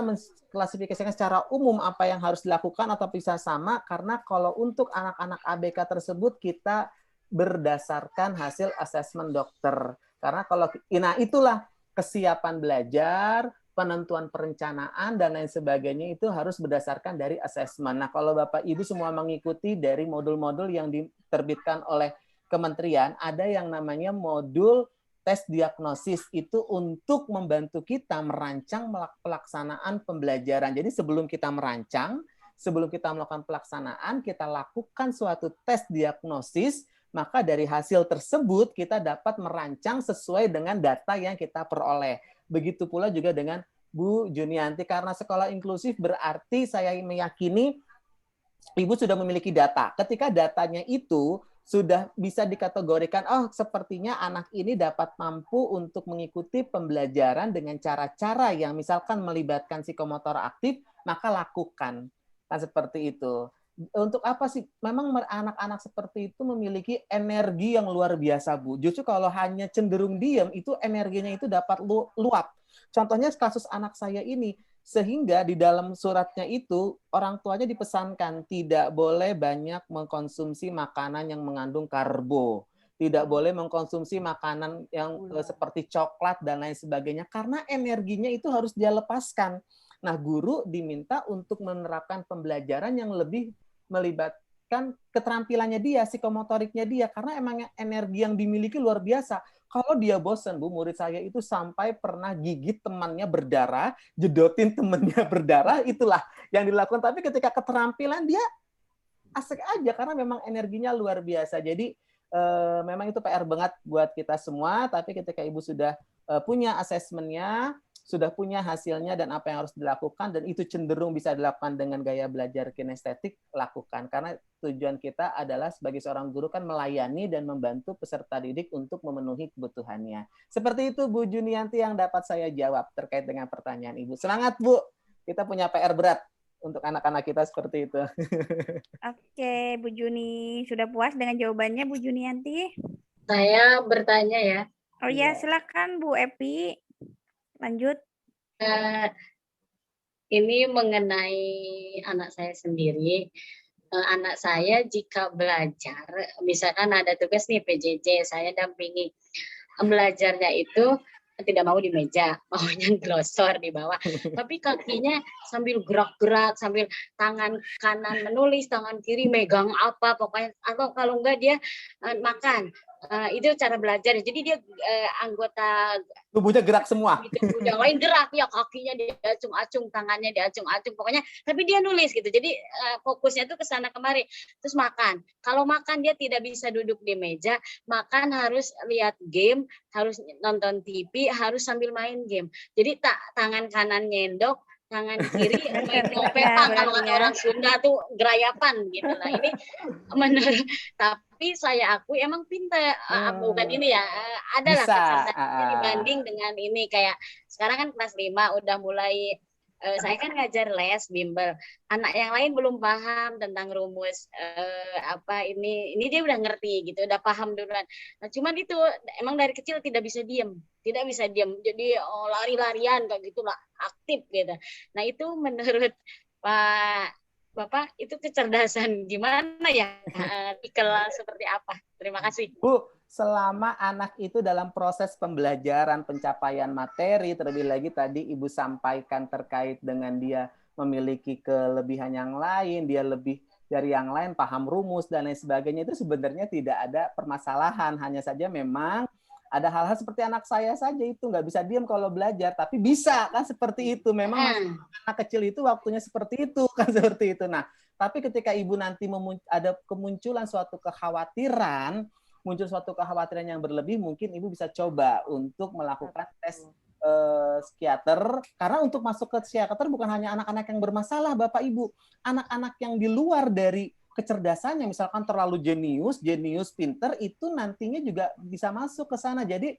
mengklasifikasikan secara umum apa yang harus dilakukan atau bisa sama, karena kalau untuk anak-anak ABK tersebut kita berdasarkan hasil asesmen dokter. Karena kalau itulah kesiapan belajar, penentuan perencanaan dan lain sebagainya itu harus berdasarkan dari asesmen. Nah, kalau Bapak Ibu semua mengikuti dari modul-modul yang diterbitkan oleh kementerian, ada yang namanya modul tes diagnosis, itu untuk membantu kita merancang pelaksanaan pembelajaran. Jadi sebelum kita merancang, sebelum kita melakukan pelaksanaan, kita lakukan suatu tes diagnosis, maka dari hasil tersebut kita dapat merancang sesuai dengan data yang kita peroleh. Begitu pula juga dengan Bu Junianti, karena sekolah inklusif berarti saya meyakini Ibu sudah memiliki data. Ketika datanya itu sudah bisa dikategorikan, oh sepertinya anak ini dapat mampu untuk mengikuti pembelajaran dengan cara-cara yang misalkan melibatkan psikomotor aktif, maka lakukan. Nah, seperti itu. Untuk apa sih? Memang anak-anak seperti itu memiliki energi yang luar biasa, Bu. Justru kalau hanya cenderung diam, itu energinya itu dapat luap. Contohnya kasus anak saya ini, sehingga di dalam suratnya itu orang tuanya dipesankan tidak boleh banyak mengkonsumsi makanan yang mengandung karbo, tidak boleh mengkonsumsi makanan yang seperti coklat dan lain sebagainya, karena energinya itu harus dia lepaskan. Nah, guru diminta untuk menerapkan pembelajaran yang lebih melibatkan keterampilannya dia, psikomotoriknya dia, karena emang energi yang dimiliki luar biasa. Kalau dia bosan, Bu, murid saya itu sampai pernah gigit temannya berdarah, jedotin temannya berdarah, itulah yang dilakukan. Tapi ketika keterampilan dia asik aja, karena memang energinya luar biasa. Jadi memang itu PR banget buat kita semua, tapi ketika Ibu sudah punya asesmennya, sudah punya hasilnya dan apa yang harus dilakukan, dan itu cenderung bisa dilakukan dengan gaya belajar kinestetik, lakukan. Karena tujuan kita adalah sebagai seorang guru kan melayani dan membantu peserta didik untuk memenuhi kebutuhannya. Seperti itu Bu Junianti yang dapat saya jawab terkait dengan pertanyaan Ibu. Semangat Bu, kita punya PR berat untuk anak-anak kita seperti itu. Oke, Bu Juni. Sudah puas dengan jawabannya Bu Junianti? Saya bertanya ya. Oh ya, silakan Bu Epi. Lanjut. ini mengenai anak saya sendiri. Anak saya jika belajar, misalkan ada tugas nih PJJ, saya dampingi. Belajarnya itu tidak mau di meja, maunya glosor di bawah. Tapi kakinya sambil gerak-gerak, sambil tangan kanan menulis, tangan kiri megang apa, pokoknya. Atau kalau enggak dia makan. Itu cara belajar. Jadi dia anggota Tubuhnya gerak semua. gitu, yang lain gerak ya, kakinya diacung-acung, tangannya diacung-acung, pokoknya tapi dia nulis gitu. Jadi fokusnya tuh ke sana kemari. Terus makan, kalau makan dia tidak bisa duduk di meja, makan harus lihat game, harus nonton TV, harus sambil main game. Jadi tangan kanan nyendok, tangan kiri main ngopetang, kalau kata orang Sunda tuh gerayapan gitu. Nah ini menurut, tapi saya akui emang pintar, bukan ini ya, ada lah kecerdasannya dibanding dengan ini. Kayak sekarang kan kelas 5 udah mulai, saya kan ngajar les bimbel, anak yang lain belum paham tentang rumus apa ini dia udah ngerti gitu, udah paham duluan. Nah cuman itu emang dari kecil tidak bisa diam, jadi lari-larian kayak gitulah, aktif gitu. Nah itu menurut Bapak itu kecerdasan gimana ya? Seperti apa? Terima kasih. Bu, selama anak itu dalam proses pembelajaran, pencapaian materi, terlebih lagi tadi Ibu sampaikan terkait dengan dia memiliki kelebihan yang lain, dia lebih dari yang lain, paham rumus, dan lain sebagainya, itu sebenarnya tidak ada permasalahan. Hanya saja memang ada hal-hal seperti anak saya saja itu nggak bisa diam kalau belajar, tapi bisa kan seperti itu. Memang anak kecil itu waktunya seperti itu kan seperti itu. Nah, tapi ketika ibu nanti ada kemunculan suatu kekhawatiran, muncul suatu kekhawatiran yang berlebih, mungkin ibu bisa coba untuk melakukan tes psikiater. Karena untuk masuk ke psikiater bukan hanya anak-anak yang bermasalah, Bapak Ibu, anak-anak yang di luar dari kecerdasannya, misalkan terlalu jenius, pinter, itu nantinya juga bisa masuk ke sana. Jadi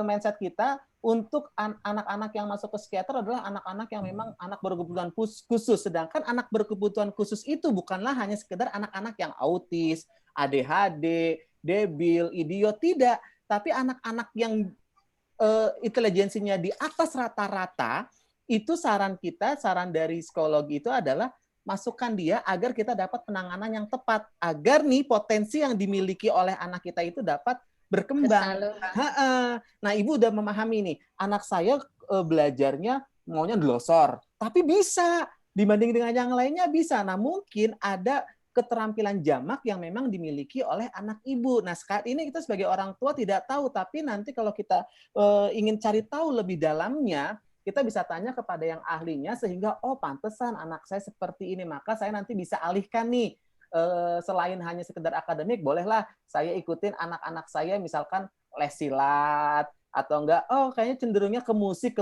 mindset kita untuk anak-anak yang masuk ke psikiater adalah anak-anak yang memang anak berkebutuhan khusus. Sedangkan anak berkebutuhan khusus itu bukanlah hanya sekedar anak-anak yang autis, ADHD, debil, idiot, tidak. Tapi anak-anak yang intelijensinya di atas rata-rata, itu saran dari psikologi itu adalah masukkan dia agar kita dapat penanganan yang tepat, agar nih potensi yang dimiliki oleh anak kita itu dapat berkembang. Nah, ibu udah memahami nih, anak saya belajarnya maunya glosor, tapi bisa dibanding dengan yang lainnya bisa. Nah, mungkin ada keterampilan jamak yang memang dimiliki oleh anak ibu. Nah, saat ini kita sebagai orang tua tidak tahu, tapi nanti kalau kita ingin cari tahu lebih dalamnya, kita bisa tanya kepada yang ahlinya sehingga pantesan anak saya seperti ini, maka saya nanti bisa alihkan nih, selain hanya sekedar akademik, bolehlah saya ikutin anak-anak saya misalkan les silat atau enggak, kayaknya cenderungnya ke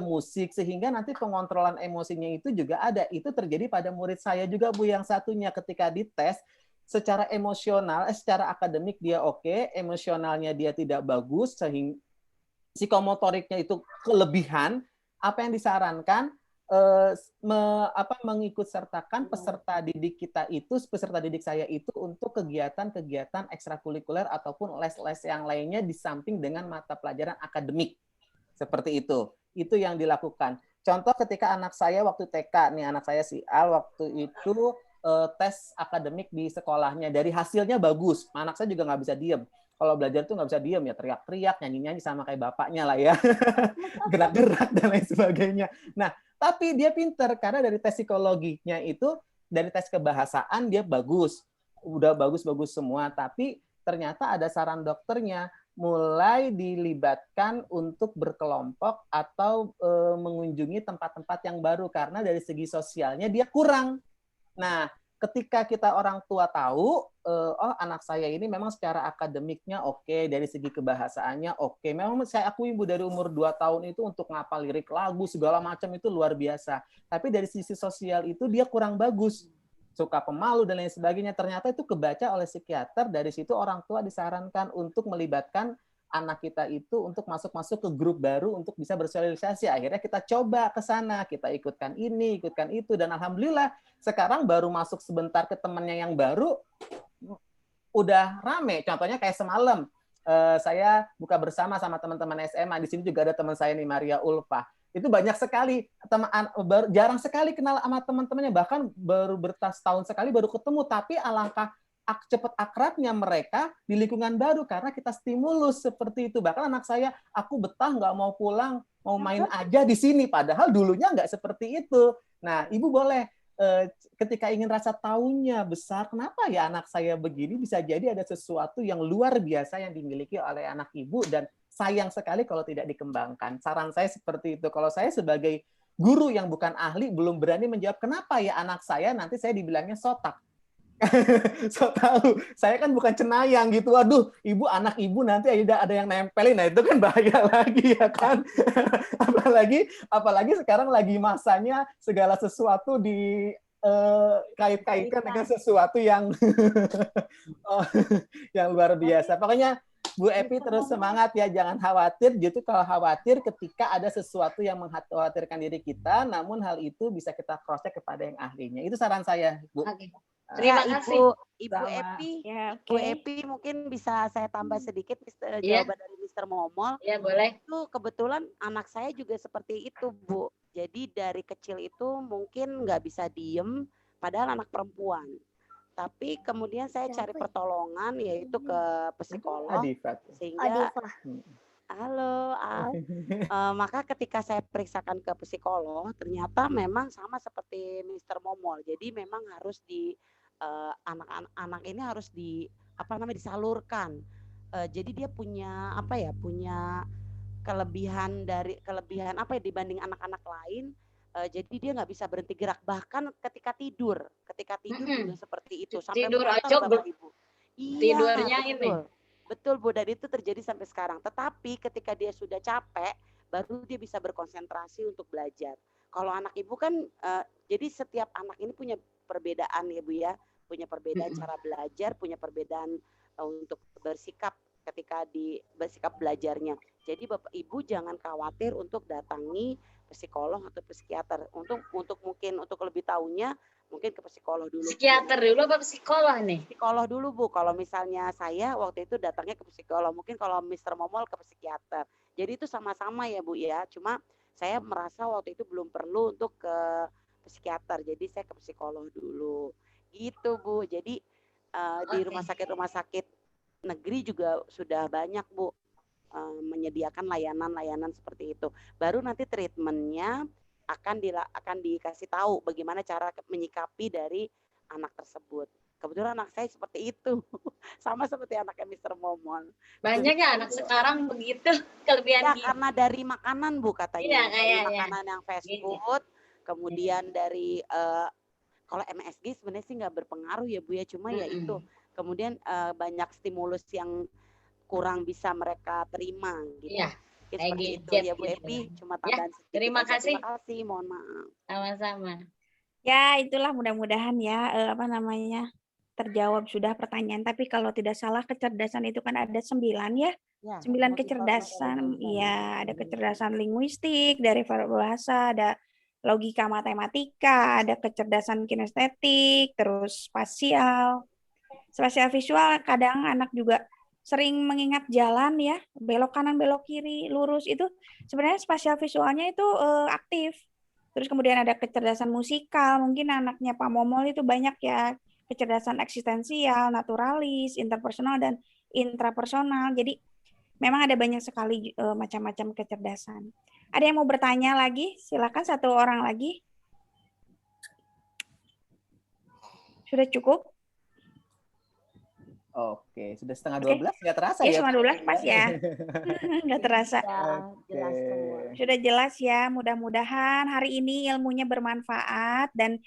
musik, sehingga nanti pengontrolan emosinya itu juga ada. Itu terjadi pada murid saya juga, Bu, yang satunya ketika dites secara emosional, secara akademik dia oke, emosionalnya dia tidak bagus, sehingga psikomotoriknya itu kelebihan. Apa yang disarankan, mengikut sertakan peserta didik saya itu untuk kegiatan-kegiatan ekstrakurikuler ataupun les-les yang lainnya di samping dengan mata pelajaran akademik. Seperti itu. Itu yang dilakukan. Contoh ketika anak saya waktu TK, nih anak saya si Al, waktu itu tes akademik di sekolahnya, dari hasilnya bagus. Anak saya juga nggak bisa diem. Kalau belajar tuh nggak bisa diem ya, teriak-teriak, nyanyi-nyanyi sama kayak bapaknya lah ya. Gerak-gerak dan lain sebagainya. Nah, tapi dia pinter karena dari tes psikologinya itu, dari tes kebahasaan dia bagus. Udah bagus-bagus semua, tapi ternyata ada saran dokternya, mulai dilibatkan untuk berkelompok atau mengunjungi tempat-tempat yang baru karena dari segi sosialnya dia kurang. Nah, ketika kita orang tua tahu, anak saya ini memang secara akademiknya oke, dari segi kebahasaannya oke. Memang saya akui, Bu, dari umur 2 tahun itu untuk ngapal lirik lagu segala macam itu luar biasa. Tapi dari sisi sosial itu dia kurang bagus. Suka pemalu dan lain sebagainya. Ternyata itu kebaca oleh psikiater, dari situ orang tua disarankan untuk melibatkan anak kita itu untuk masuk ke grup baru untuk bisa bersosialisasi. Akhirnya kita coba ke sana, kita ikutkan ini, ikutkan itu, dan alhamdulillah sekarang baru masuk sebentar ke temannya yang baru, udah rame. Contohnya kayak semalam, saya buka bersama sama teman-teman SMA. Di sini juga ada teman saya nih, Maria Ulfa. Itu banyak sekali jarang sekali kenal sama teman-temannya, bahkan baru bertahun sekali baru ketemu, tapi alangkah cepat akrabnya mereka di lingkungan baru karena kita stimulus seperti itu. Bahkan anak saya, aku betah nggak mau pulang, mau main aja di sini, padahal dulunya nggak seperti itu. Nah, ibu boleh ketika ingin rasa tahunya besar, kenapa ya anak saya begini, bisa jadi ada sesuatu yang luar biasa yang dimiliki oleh anak ibu dan sayang sekali kalau tidak dikembangkan. Saran saya seperti itu. Kalau saya sebagai guru yang bukan ahli belum berani menjawab kenapa ya anak saya, nanti saya dibilangnya sotak. So tahu, saya kan bukan cenayang gitu. Waduh, ibu anak ibu nanti ada yang nempelin. Nah, itu kan bahaya lagi ya kan. apalagi sekarang lagi masanya segala sesuatu di kait-kaitkan dengan sesuatu yang yang luar biasa. Pokoknya Bu Epi terus semangat ya, jangan khawatir. Justru kalau khawatir ketika ada sesuatu yang mengkhawatirkan diri kita, namun hal itu bisa kita cross check kepada yang ahlinya. Itu saran saya, Bu. Oke. Terima kasih. Ibu Epi, Ya, Bu Epi mungkin bisa saya tambah sedikit jawaban dari Mr. Momol. Ya, boleh. Itu kebetulan anak saya juga seperti itu, Bu. Jadi dari kecil itu mungkin nggak bisa diem, padahal anak perempuan. Tapi kemudian saya cari pertolongan yaitu ke psikolog, sehingga halo Al. Maka ketika saya periksakan ke psikolog, ternyata memang sama seperti Mr. Momol. Jadi memang harus anak-anak ini harus disalurkan. Jadi dia punya punya kelebihan dibanding anak-anak lain. Jadi dia nggak bisa berhenti gerak, bahkan ketika tidur juga seperti itu. Sampai tidur merata, aja Bapak Ibu. Iya, tidurnya betul. Betul Bu, dan itu terjadi sampai sekarang. Tetapi ketika dia sudah capek, baru dia bisa berkonsentrasi untuk belajar. Kalau anak ibu kan, jadi setiap anak ini punya perbedaan ya Bu ya, punya perbedaan cara belajar, punya perbedaan untuk bersikap ketika bersikap belajarnya. Jadi Bapak Ibu jangan khawatir untuk datangi psikolog atau psikiater. Untuk mungkin untuk lebih tahunya mungkin ke psikolog dulu. Psikiater dulu apa psikolog nih? Psikolog dulu Bu. Kalau misalnya saya waktu itu datangnya ke psikolog, mungkin kalau Mr. Momol ke psikiater. Jadi itu sama-sama ya Bu ya. Cuma saya merasa waktu itu belum perlu untuk ke psikiater. Jadi saya ke psikolog dulu. Gitu Bu. Jadi di rumah sakit negeri juga sudah banyak Bu menyediakan layanan-layanan seperti itu. Baru nanti treatmentnya akan dikasih tahu bagaimana cara menyikapi dari anak tersebut. Kebetulan anak saya seperti itu, sama seperti anaknya Mr. Momol. Banyak ya anak sekarang begitu kelebihan ya, karena dari makanan Bu katanya, dari makanan yang fast food, kemudian dari kalau MSG sebenarnya sih nggak berpengaruh ya Bu ya, cuma ya itu. Kemudian banyak stimulus yang kurang bisa mereka terima gitu. Iya. Seperti itu ya Bu Epi, cuma tambahan sedikit. Terima kasih. Terima kasih, mohon maaf. Sama-sama. Ya, itulah mudah-mudahan ya terjawab sudah pertanyaan. Tapi kalau tidak salah kecerdasan itu kan ada 9 ya. 9 kecerdasan. Iya, ada kecerdasan linguistik, dari bahasa, ada logika matematika, ada kecerdasan kinestetik, terus spasial visual. Kadang anak juga sering mengingat jalan ya, belok kanan, belok kiri, lurus, itu sebenarnya spasial visualnya itu aktif. Terus kemudian ada kecerdasan musikal, mungkin anaknya Pak Momol itu banyak ya, kecerdasan eksistensial, naturalis, interpersonal, dan intrapersonal. Jadi memang ada banyak sekali macam-macam kecerdasan. Ada yang mau bertanya lagi? Silakan, satu orang lagi. Sudah cukup? Oke, sudah setengah 12, nggak terasa ya? Setengah 12 pas ya. Nggak terasa. Jelas semua. Sudah jelas ya, mudah-mudahan hari ini ilmunya bermanfaat dan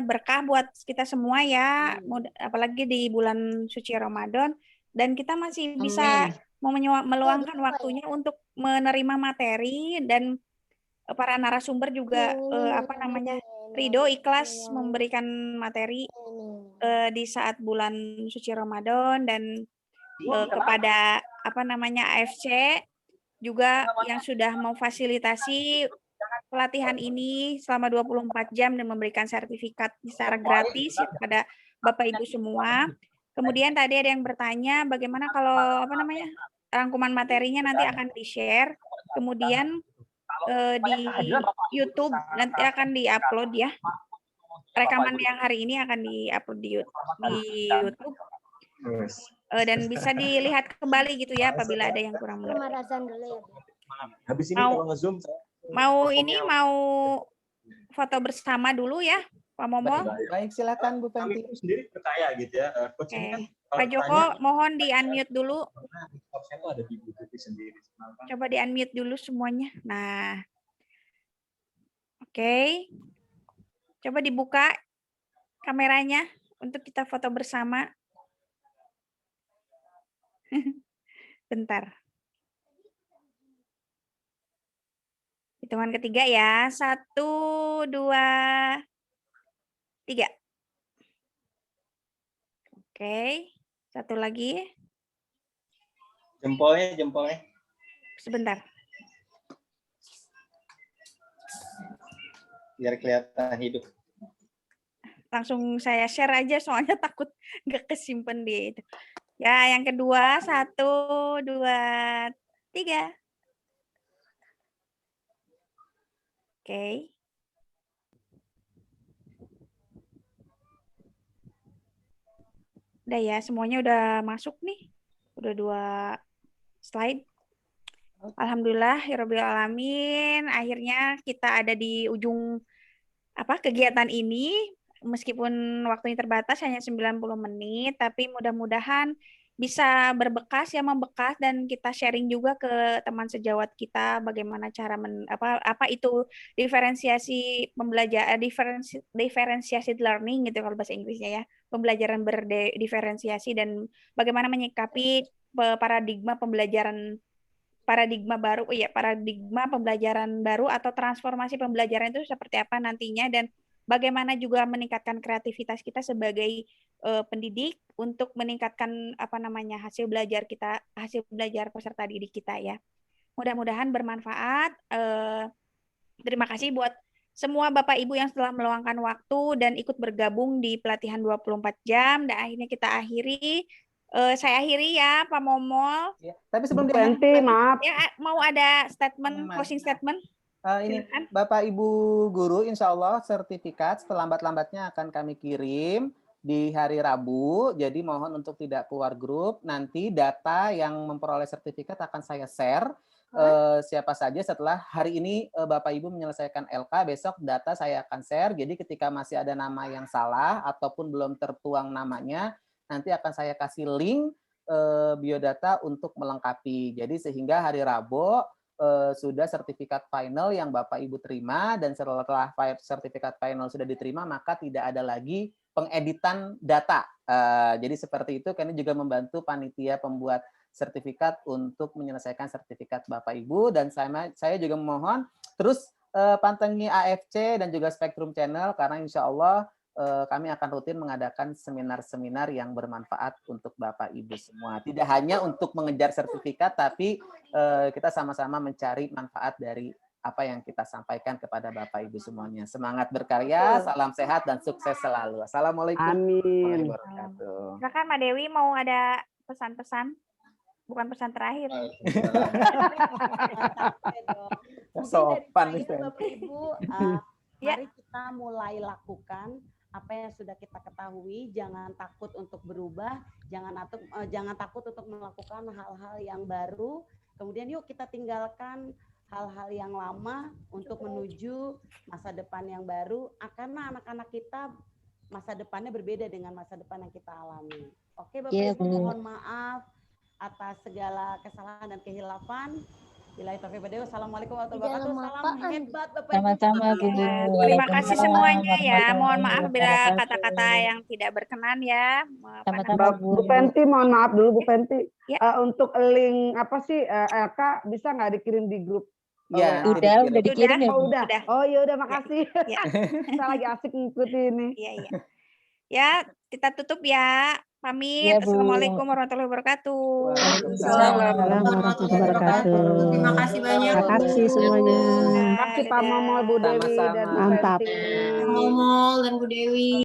berkah buat kita semua ya, apalagi di bulan suci Ramadan, dan kita masih bisa meluangkan waktunya untuk menerima materi, dan para narasumber juga ridho, ikhlas memberikan materi di saat bulan suci Ramadan, dan kepada AFC juga yang sudah memfasilitasi pelatihan ini selama 24 jam dan memberikan sertifikat secara gratis ya kepada Bapak Ibu semua. Kemudian tadi ada yang bertanya bagaimana kalau rangkuman materinya nanti akan di-share. Kemudian di YouTube, nanti akan diupload ya. Rekaman yang hari ini akan diupload di YouTube. Dan bisa dilihat kembali gitu ya apabila ada yang kurang mengerti. Habis ini kalau nge-zoom Mau foto bersama dulu ya, Pak Momo. Baik, silakan Bu Fenty. kami sendiri percaya gitu ya. Coach ini kan kalau Pak Joko, ditanya, mohon di-unmute dulu. coachnya tuh ada di Bu Tuti sendiri. Coba di-unmute dulu semuanya. Nah, oke. Coba dibuka kameranya untuk kita foto bersama. Bentar. Hitungan ketiga ya. 1, 2, 3. Oke. Satu lagi. Jempolnya. Sebentar. Biar kelihatan hidup. Langsung saya share aja soalnya takut nggak kesimpan di itu. Ya, yang kedua. 1, 2, 3. Oke. Udah ya, semuanya udah masuk nih. Udah 2 slide. Alhamdulillah, Rabbil Alamin. Akhirnya kita ada di ujung kegiatan ini. Meskipun waktunya terbatas hanya 90 menit, tapi mudah-mudahan bisa membekas dan kita sharing juga ke teman sejawat kita bagaimana cara apa itu diferensiasi pembelajaran differentiated learning gitu kalau bahasa Inggrisnya ya, pembelajaran berdiferensiasi dan bagaimana menyikapi paradigma pembelajaran baru atau transformasi pembelajaran itu seperti apa nantinya, dan bagaimana juga meningkatkan kreativitas kita sebagai pendidik untuk meningkatkan hasil belajar peserta didik kita ya. Mudah-mudahan bermanfaat. Terima kasih buat semua Bapak Ibu yang telah meluangkan waktu dan ikut bergabung di pelatihan 24 jam, dan akhirnya kita akhiri. Saya akhiri ya Pak Momol. Ya, tapi sebelum Bu Fenty, maaf. Ya, mau ada statement, closing statement? Ini Bapak Ibu Guru, insya Allah sertifikat selambat-lambatnya akan kami kirim di hari Rabu. Jadi mohon untuk tidak keluar grup. Nanti data yang memperoleh sertifikat akan saya share. Siapa saja setelah hari ini Bapak Ibu menyelesaikan LK, besok data saya akan share. Jadi ketika masih ada nama yang salah ataupun belum tertuang namanya, nanti akan saya kasih link biodata untuk melengkapi. Jadi sehingga hari Rabu sudah sertifikat final yang Bapak Ibu terima, dan setelah sertifikat final sudah diterima maka tidak ada lagi pengeditan data. Jadi seperti itu, karena juga membantu panitia pembuat sertifikat untuk menyelesaikan sertifikat Bapak Ibu, dan saya juga memohon terus pantengi AFC dan juga Spektrum Channel, karena insya Allah kami akan rutin mengadakan seminar-seminar yang bermanfaat untuk Bapak Ibu semua. Tidak hanya untuk mengejar sertifikat, tapi kita sama-sama mencari manfaat dari apa yang kita sampaikan kepada Bapak Ibu semuanya. Semangat berkarya, salam sehat dan sukses selalu. Assalamualaikum warahmatullahi wabarakatuh. Silakan Mbak Dewi, mau ada pesan-pesan? Bukan pesan terakhir. Sopan nih, Bapak Ibu, mari kita mulai lakukan apa yang sudah kita ketahui. Jangan takut untuk berubah, jangan takut untuk melakukan hal-hal yang baru. Kemudian yuk kita tinggalkan hal-hal yang lama untuk menuju masa depan yang baru. Karena anak-anak kita masa depannya berbeda dengan masa depan yang kita alami. Oke Bapak Ibu, mohon maaf atas segala kesalahan dan kehilafan. Assalamualaikum warahmatullahi wabarakatuh. Salam hebat Bapak Ibu. Sama-sama Bu. Terima kasih semuanya ya. Mohon maaf bila kata-kata yang tidak berkenan ya. Sama-sama Bu Fenty, mohon maaf dulu Bu Fenty. Ya. Untuk link LK bisa nggak dikirim di grup? Ya, udah dikirim ya. Oh, udah. Oh iya udah, makasih. Ya. Saya lagi asik ngikuti ini. Iya. Ya, kita tutup ya. Pamit. Ya, Bu. Assalamualaikum warahmatullahi wabarakatuh. Waalaikumsalam warahmatullahi wabarakatuh. Terima kasih banyak. Terima kasih semuanya. Terima kasih Pak Dadah. Momol, Bu Dewi, dan Bu Sama-sama. Fenty. Momol dan Bu Dewi.